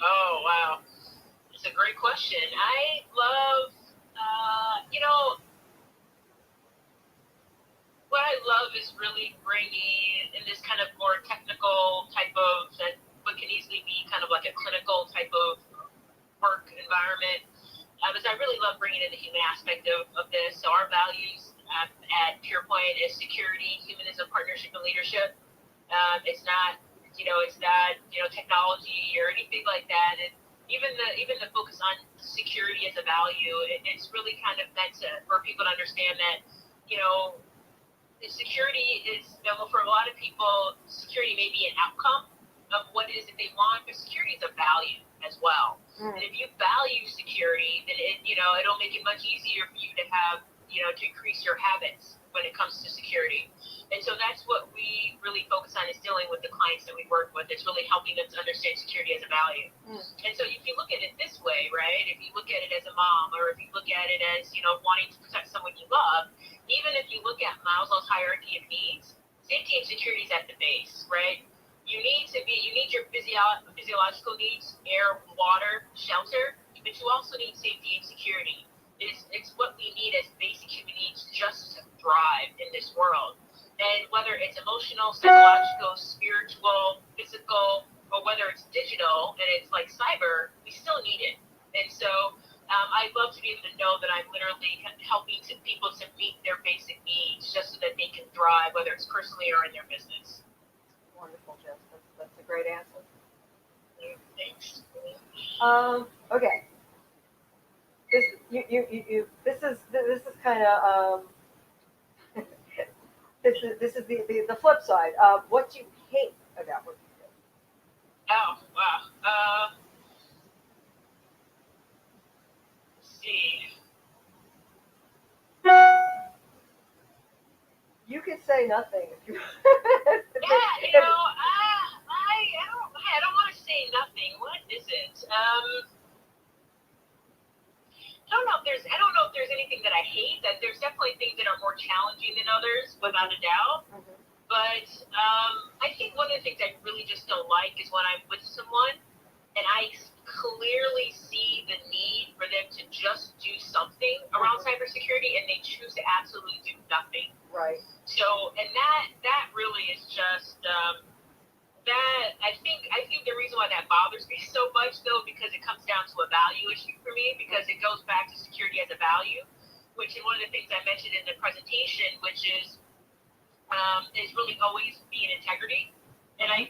Oh, wow. It's a great question. I love, what I love is really bringing in this kind of more technical type of, that what can easily be kind of like a clinical type of work environment. Because I really love bringing in the human aspect of this. So our values at Purepoint is security, humanism, partnership, and leadership. It's not technology or anything like that. And even the focus on security as a value, it's really kind of meant for people to understand that, security is, for a lot of people, security may be an outcome of what it is that they want, but security is a value as well. And if you value security, then it'll make it much easier for you to have, to increase your habits when it comes to security. And so that's what we really focus on, is dealing with the clients that we work with. It's really helping them to understand security as a value. And so if you look at it this way, right, if you look at it as a mom, or if you look at it as, wanting to protect someone you love, even if you look at Maslow's hierarchy of needs, safety and security is at the base, right? You need your physiological needs, air, water, shelter, but you also need safety and security. It's what we need as basic human needs just to thrive in this world. And whether it's emotional, psychological, spiritual, physical, or whether it's digital and it's like cyber, we still need it. And so I'd love to be able to know that I'm literally helping people to meet their basic needs just so that they can thrive, whether it's personally or in their business. Wonderful, Jess. That's a great answer. Thanks. Okay. This is kind of this is the flip side. What do you hate about what you do? Oh, wow. Let's see. You could say nothing if you. Yeah, I don't want to say nothing. What is it? I don't know if there's anything that I hate. That there's definitely things that are more challenging than others, without a doubt. Mm-hmm. But I think one of the things I really just don't like is when I'm with someone and I clearly see the need for them to just do something around cybersecurity, and they choose to absolutely do nothing. Right. So, and that really is just that I think the reason why that bothers me so much, though, because it comes down to a value issue for me, because it goes back to security as a value, which is one of the things I mentioned in the presentation, which is really always being integrity. And I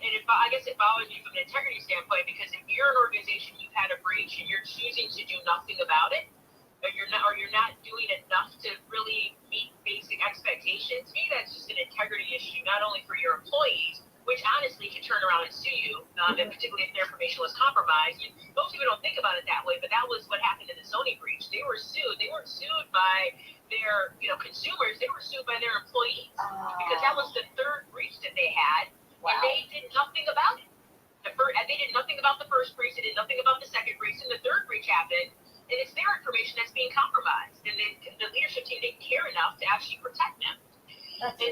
guess it bothers me from an integrity standpoint, because if you're an organization, you've had a breach and you're choosing to do nothing about it, or you're not doing enough to really meet basic expectations, to me that's just an integrity issue, not only for your employees, which honestly can turn around and sue you, and particularly if their information was compromised. Most people don't think about it that way, but that was what happened in the Sony breach. They were sued. They weren't sued by their consumers. They were sued by their employees, because that was the third breach that they had. Wow. And they did nothing about it. They did nothing about the first breach. They did nothing about the second breach. And the third breach happened, and it's their information that's being compromised. And the leadership team didn't care enough to actually protect them.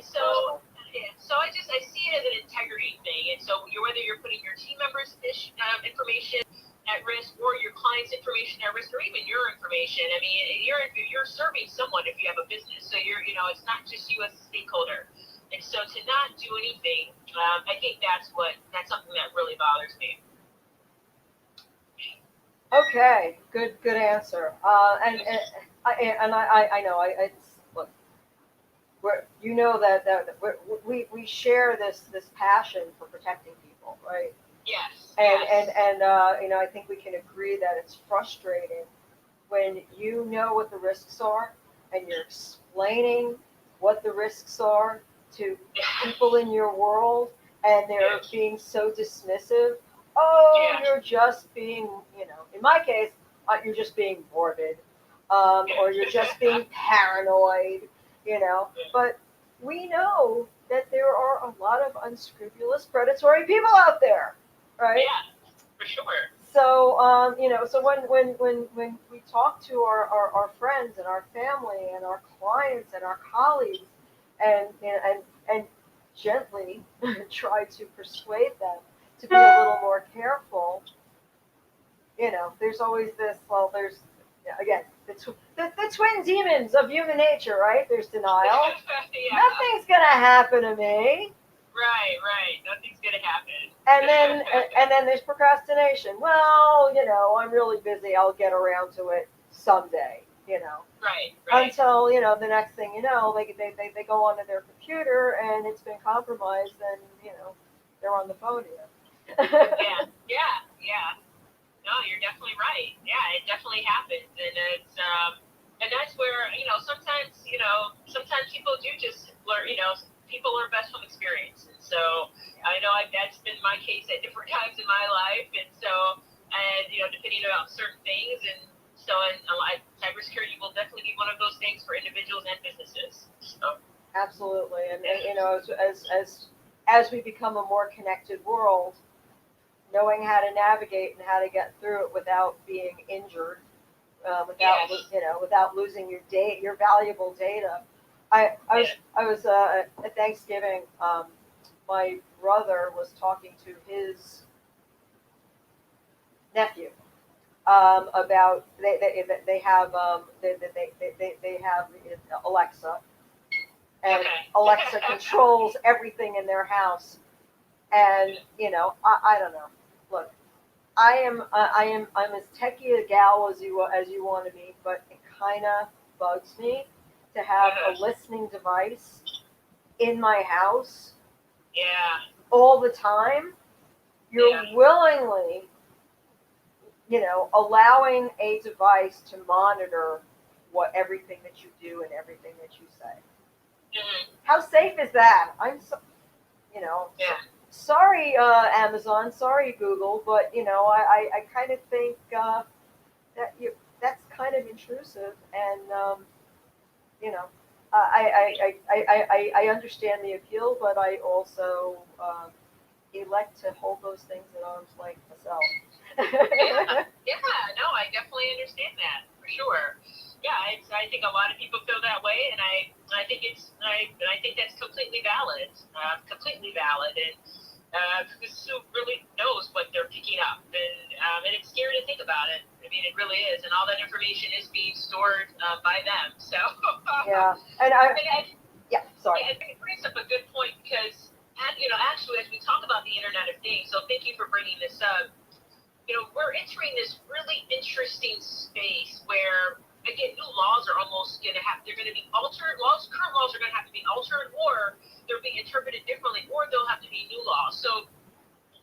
So I see it as an integrity thing. And so whether you're putting your team members' information at risk, or your clients' information at risk, or even your information. I mean, you're serving someone if you have a business. So it's not just you as a stakeholder. And so to not do anything, I think that's something that really bothers me. Okay, good answer. And I know look, we share this passion for protecting people, right? Yes. And I think we can agree that it's frustrating when you know what the risks are and you're explaining what the risks are to people in your world, and they're being so dismissive. You're just being, in my case, you're just being morbid, or you're just being paranoid, But we know that there are a lot of unscrupulous, predatory people out there, right? Yeah, for sure. So, so when we talk to our friends and our family and our clients and our colleagues, and gently try to persuade them to be a little more careful, there's always this. Well, there's again the twin demons of human nature, right? There's denial. Yeah. Nothing's gonna happen to me. Right. Nothing's gonna happen. And then there's procrastination. Well, I'm really busy. I'll get around to it someday. Right. Until the next thing you know, they go onto their computer and it's been compromised, and they're on the phone again. Yeah. No, you're definitely right. Yeah, it definitely happens, and it's and that's where sometimes people do just learn. People learn best from experience, and so I know that's been my case at different times in my life, and so depending on certain things, and so cybersecurity will definitely be one of those things for individuals and businesses. So. Absolutely. And you know, as we become a more connected world, knowing how to navigate and how to get through it without being injured, without Yes. you know, without losing your valuable data. I was at Thanksgiving. My brother was talking to his nephew about they have they have Alexa, and Okay. Alexa controls everything in their house. And you know, I don't know. Look, I'm as techie a gal as you want to be, but it kind of bugs me to have a listening device in my house Yeah. all the time. You're Yeah. willingly, you know, allowing a device to monitor what everything that you do and everything that you say. Hmm. How safe is that? You know, Yeah. sorry, Amazon, sorry, Google, but you know, I kind of think that that's kind of intrusive, and you know, I understand the appeal, but I also elect to hold those things at arm's length myself. Yeah, yeah, no, I definitely understand that for sure. Yeah, I think a lot of people feel that way, and I think I think that's completely valid, and because who really knows what they're picking up, and it's scary to think about it. I mean, it really is, and all that information is being stored by them. So, Yeah, and yeah, sorry. yeah, it brings up a good point because, you know, actually, as we talk about the Internet of Things, so thank you for bringing this up. You know, we're entering this really interesting space where, again, new laws are almost going to have, they're going to be altered. Current laws are going to have to be altered, or they're being interpreted differently, or they'll have to be new laws. So,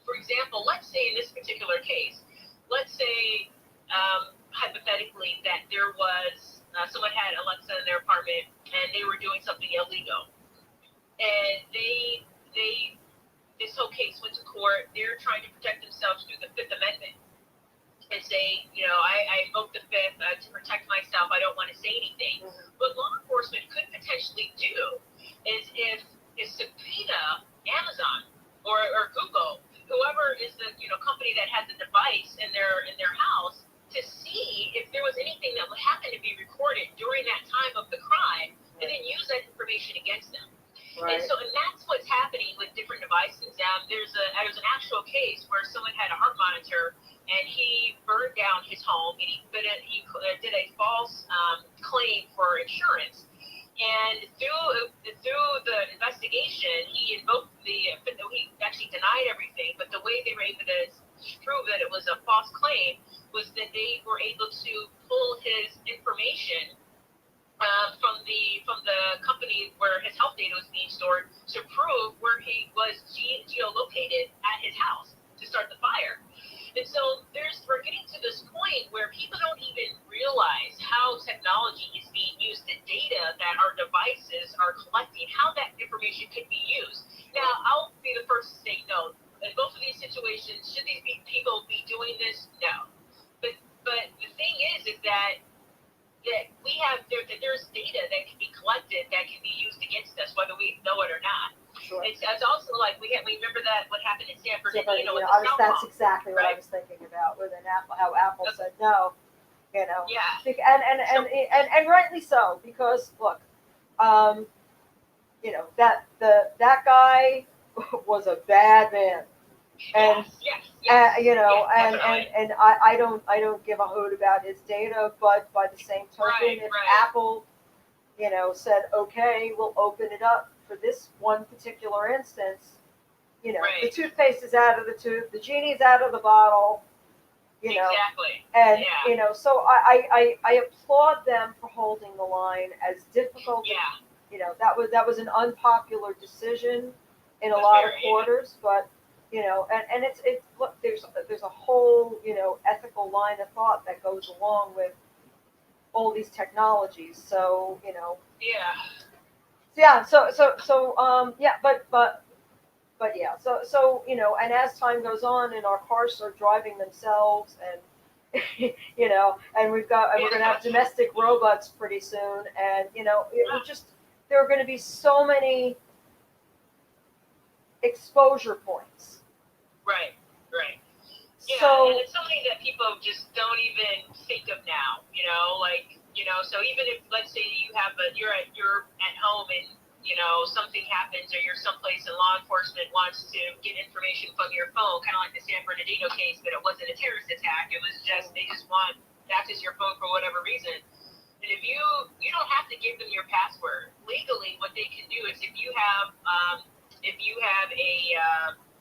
for example, let's say in this particular case, let's say hypothetically that there was someone had Alexa in their apartment and they were doing something illegal, and they this whole case went to court. They're trying to protect themselves through the Fifth Amendment and say, you know, I invoked the Fifth to protect myself. I don't want to say anything. Mhm. What law enforcement could potentially do is subpoena Amazon or Google, whoever is the company that has the device in their house, to see if there was anything that would happen to be recorded during that time of the crime, and then use that information against them. And Right. so, and that's what's happening with different devices. There's an actual case where someone had a heart monitor and he burned down his home, and he did a false claim for insurance. And through the investigation, he invoked he actually denied everything, but the way they were able to prove that it was a false claim was that they were able to pull his information from the company where his health data was being stored to prove where he was geolocated at his house to start the fire. And so we're getting to this point where people don't even realize how technology is being used, the data that our devices are collecting, how that information could be used. Now, I'll be the first to say no. In both of these situations, should these people be doing this? No. But the thing is that there's data that can be collected that can be used against us, whether we know it or not. Sure. It's also like we remember that what happened in San Bernardino with the cell That's phone, exactly what I right? was thinking about with an Apple, how Apple said no, you know, Yeah. and rightly so, because look, um, you know, that guy was a bad man, and Yes. you know, Yes, definitely. and I don't give a hoot about his data, but by the same token, Right. if Right. Apple, you know, said okay, we'll open it up for this one particular instance, you know, the Right. toothpaste is out of the tube, the genie's out of the bottle, you know, Exactly. and Yeah. you know, so I applaud them for holding the line as difficult. Yeah. You know, that was an unpopular decision in a Was lot of very. quarters, but you know, and it's look, there's a whole, you know, ethical line of thought that goes along with all these technologies. So you know, Yeah. yeah, yeah, but yeah, so you know, and as time goes on, and our cars are driving themselves, and you know, and we're gonna have domestic robots pretty soon, and you know, we just there are going to be so many exposure points. Right. Yeah, So and it's something that people just don't even think of now, so even if, let's say you're at home and, something happens or you're someplace and law enforcement wants to get information from your phone, kind of like the San Bernardino case, but it wasn't a terrorist attack. It was just, they just want to access your phone for whatever reason. And if you don't have to give them your password. Legally, what they can do is if you have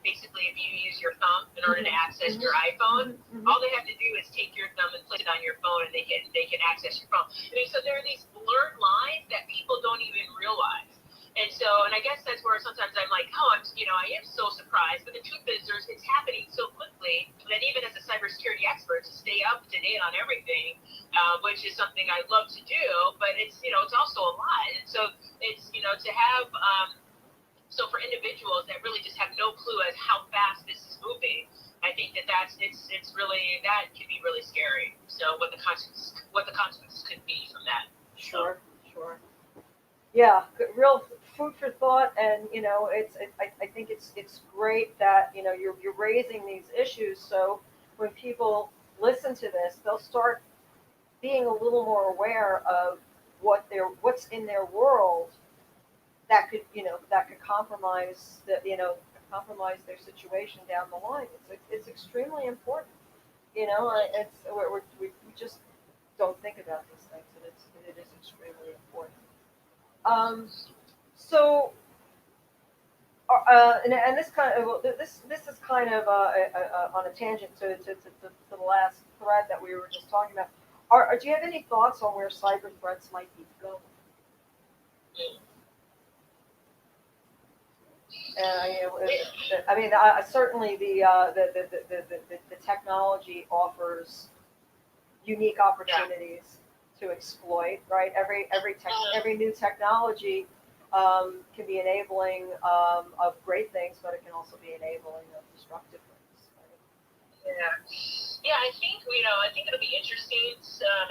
basically if you use your thumb in order to access your iPhone, all they have to do is take your thumb and place it on your phone, and they can access your phone. I mean, so there are these blurred lines that people don't even realize. And I guess that's where sometimes I'm like, I am so surprised. But the truth is, it's happening so quickly that even as a cybersecurity expert, to stay up to date on everything, which is something I love to do, but it's also a lot. And so it's to have. So for individuals that really just have no clue as how fast this is moving, I think it's really, that can be really scary. So what the consequences could be from that. sure. Yeah, real food for thought, and I think it's great that you're raising these issues. So when people listen to this, they'll start being a little more aware of what's in their world that could compromise their situation down the line. It's extremely important. We just don't think about these things, and it is extremely important. So, and this kind of, well, this is kind of on a tangent to the last thread that we were just talking about. Do you have any thoughts on where cyber threats might be going? Certainly the technology offers unique opportunities to exploit. Right, every new technology can be enabling of great things, but it can also be enabling of destructive things. Right? I think it'll be interesting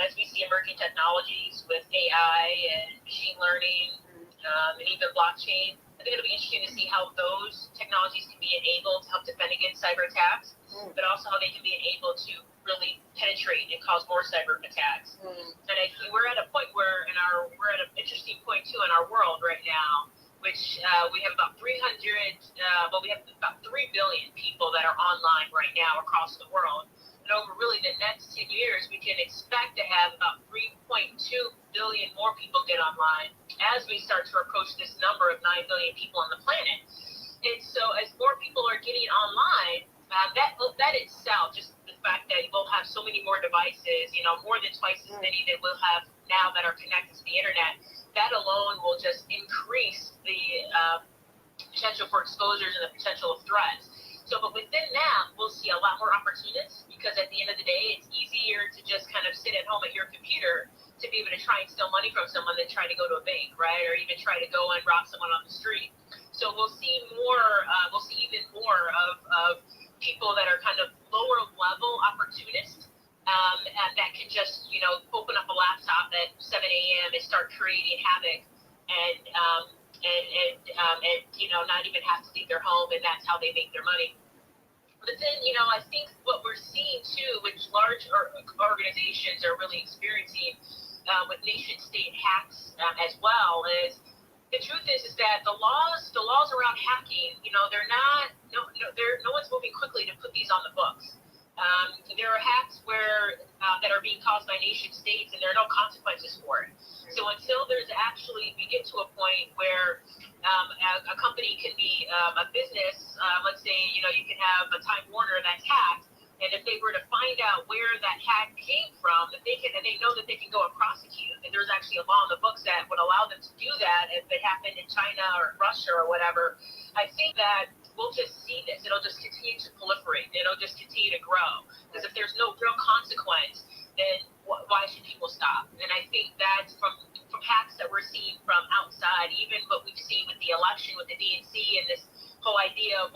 as we see emerging technologies with AI and machine learning and even blockchain. I think it'll be interesting to see how those technologies can be enabled to help defend against cyber attacks, but also how they can be enabled to really penetrate and cause more cyber attacks. And I think we're at a point where we're at an interesting point too in our world right now, which we have about 300, we have about 3 billion people that are online right now across the world. And over really the next 10 years, we can expect to have about 3.2 billion more people get online as we start to approach this number of 9 billion people on the planet. And so as more people are getting online, that itself, just the fact that we'll have so many more devices, more than twice as many that we'll have now that are connected to the internet, that alone will just increase the potential for exposures and the potential of threats. So, but within that, we'll see a lot more opportunists, because at the end of the day, it's easier to just kind of sit at home at your computer to be able to try and steal money from someone than try to go to a bank, right? Or even try to go and rob someone on the street. So we'll see more, we'll see even more of people that are kind of lower level opportunists, and that can just, open up a laptop at 7 a.m. and start creating havoc and not even have to leave their home, and that's how they make their money. But then, I think what we're seeing too, which large organizations are really experiencing with nation-state hacks as well, is the truth is that the laws around hacking, they're not, no one's moving quickly to put these on the books. There are hacks that are being caused by nation states, and there are no consequences for it. So until we get to a point where a company can be a business, let's say, you can have a Time Warner that's hacked, and if they were to find out where that hack came from, that they know that they can go and prosecute, and there's actually a law in the books that would allow them to do that if it happened in China or Russia or whatever. I think that we'll just see this. It'll just continue to proliferate. It'll just continue to grow. Because if there's no real consequence, then why should people stop? And I think that's from hacks that we're seeing from outside, even what we've seen with the election, with the DNC, and this whole idea of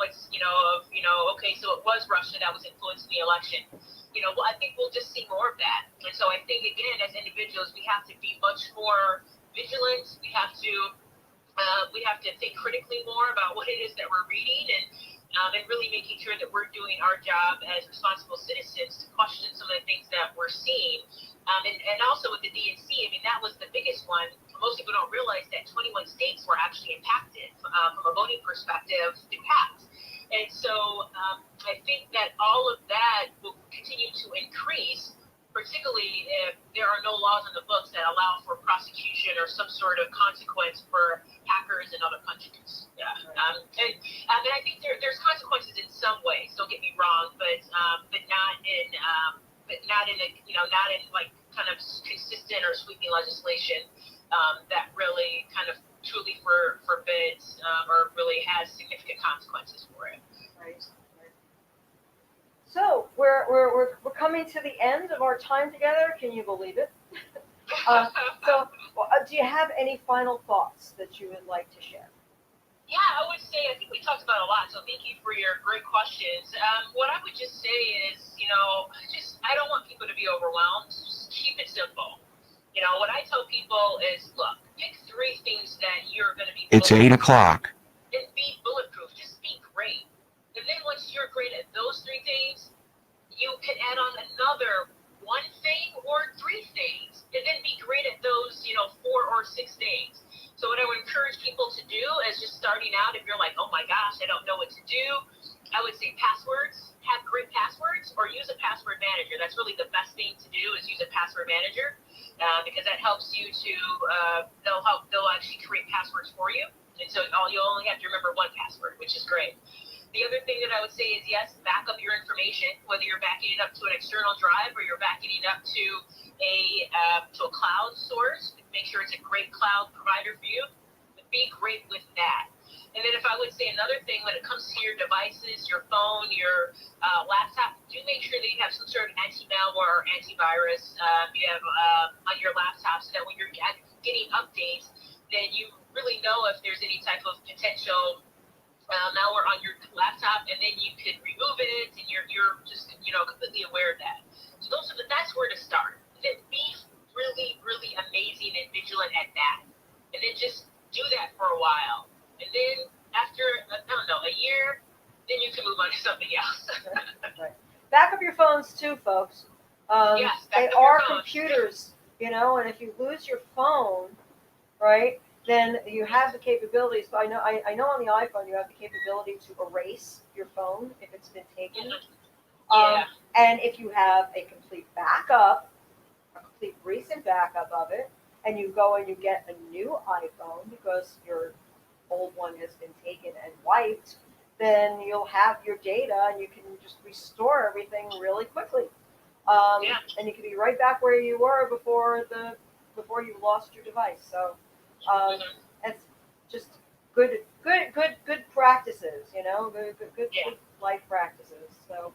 okay, so it was Russia that was influencing the election. I think we'll just see more of that. And so I think, again, as individuals, we have to be much more vigilant. We have to We have to think critically more about what it is that we're reading, and really making sure that we're doing our job as responsible citizens to question some of the things that we're seeing. And also with the DNC, I mean, that was the biggest one. Most people don't realize that 21 states were actually impacted from a voting perspective through hacks. And so I think that all of that will continue to increase, particularly if there are no laws in the books that allow for prosecution or some sort of consequence for hackers in other countries. Yeah. And I think there's consequences in some ways. Don't get me wrong, but not in not in like kind of consistent or sweeping legislation that really kind of truly forbids or really has significant consequences for it. Right. So we're coming to the end of our time together. Can you believe it? Do you have any final thoughts that you would like to share? Yeah, I would say I think we talked about a lot. So thank you for your great questions. What I would just say is, I don't want people to be overwhelmed. Just keep it simple. What I tell people is, look, pick 3 things that you're going to be. It's 8 o'clock. And be bulletproof. Just be great. And then once you're great at those 3 things, you can add on another 1 thing or 3 things, and then be great at those, 4 or 6 things. So what I would encourage people to do is just starting out, if you're like, oh my gosh, I don't know what to do, I would say passwords, have great passwords, or use a password manager. That's really the best thing to do is use a password manager because that helps you to, they'll actually create passwords for you. And so you'll only have to remember 1 password, which is great. The other thing that I would say is, yes, back up your information, whether you're backing it up to an external drive or you're backing it up to a cloud source. Make sure it's a great cloud provider for you. But be great with that. And then if I would say another thing, when it comes to your devices, your phone, your laptop, do make sure that you have some sort of anti-malware or antivirus you have on your laptop so that when you're getting updates, then you really know if there's any type of potential malware on your laptop, and then you could remove it, and you're just completely aware of that. So that's where to start. And then be really, really amazing and vigilant at that, and then just do that for a while, and then after a year, then you can move on to something else. Right. Back up your phones too, folks. Yes, they are computers, and if you lose your phone, right? Then you have the capabilities. So I know on the iPhone you have the capability to erase your phone if it's been taken. Yeah. And if you have a complete backup, a complete recent backup of it, and you go and you get a new iPhone because your old one has been taken and wiped, then you'll have your data and you can just restore everything really quickly. And you can be right back where you were before you lost your device. So it's just good practices, good life practices. So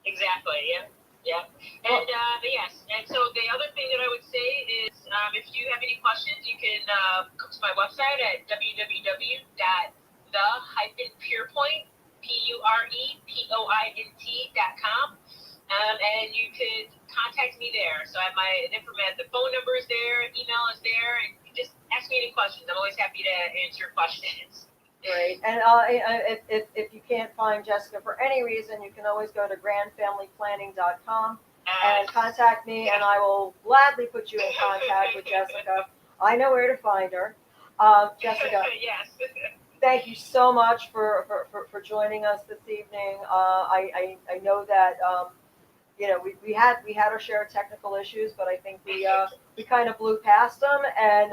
exactly, yeah. And yes, and so the other thing that I would say is, if you have any questions, you can come to my website at www.the-purepoint, purepoint.com. And you could contact me there. So I have the phone number is there, email is there, and just ask me any questions. I'm always happy to answer questions. Great. And if you can't find Jessica for any reason, you can always go to grandfamilyplanning.com and contact me, and I will gladly put you in contact with Jessica. I know where to find her. Jessica, yes. Thank you so much for joining us this evening. I know that we had our share of technical issues, but I think we kind of blew past them, and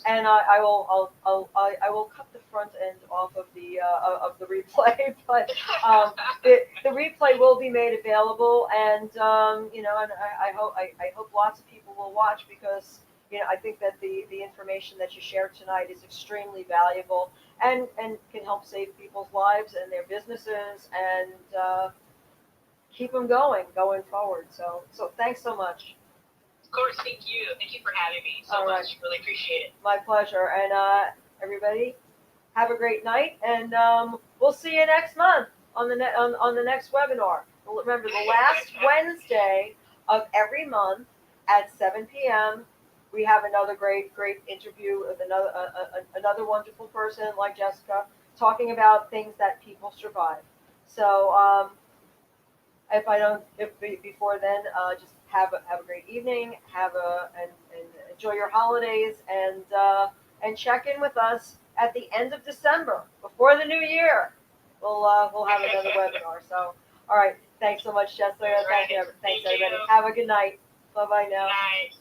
and I will cut the front end off of the replay, but the replay will be made available, and and I hope lots of people will watch, because I think that the information that you shared tonight is extremely valuable and can help save people's lives and their businesses, and keep them going forward. So thanks so much. Of course, thank you for having me so much. Really appreciate it. My pleasure. And everybody, have a great night, and we'll see you next month on the next webinar. Remember, the last Wednesday of every month at 7 p.m. we have another great interview with another wonderful person like Jessica talking about things that people survive. So if I don't, if before then, just have a great evening, and enjoy your holidays, and check in with us at the end of December before the new year. We'll have another webinar. So all right, thanks so much, Jessica. All right. Thanks Thank everybody. you. Have a good night. Bye bye now. Nice.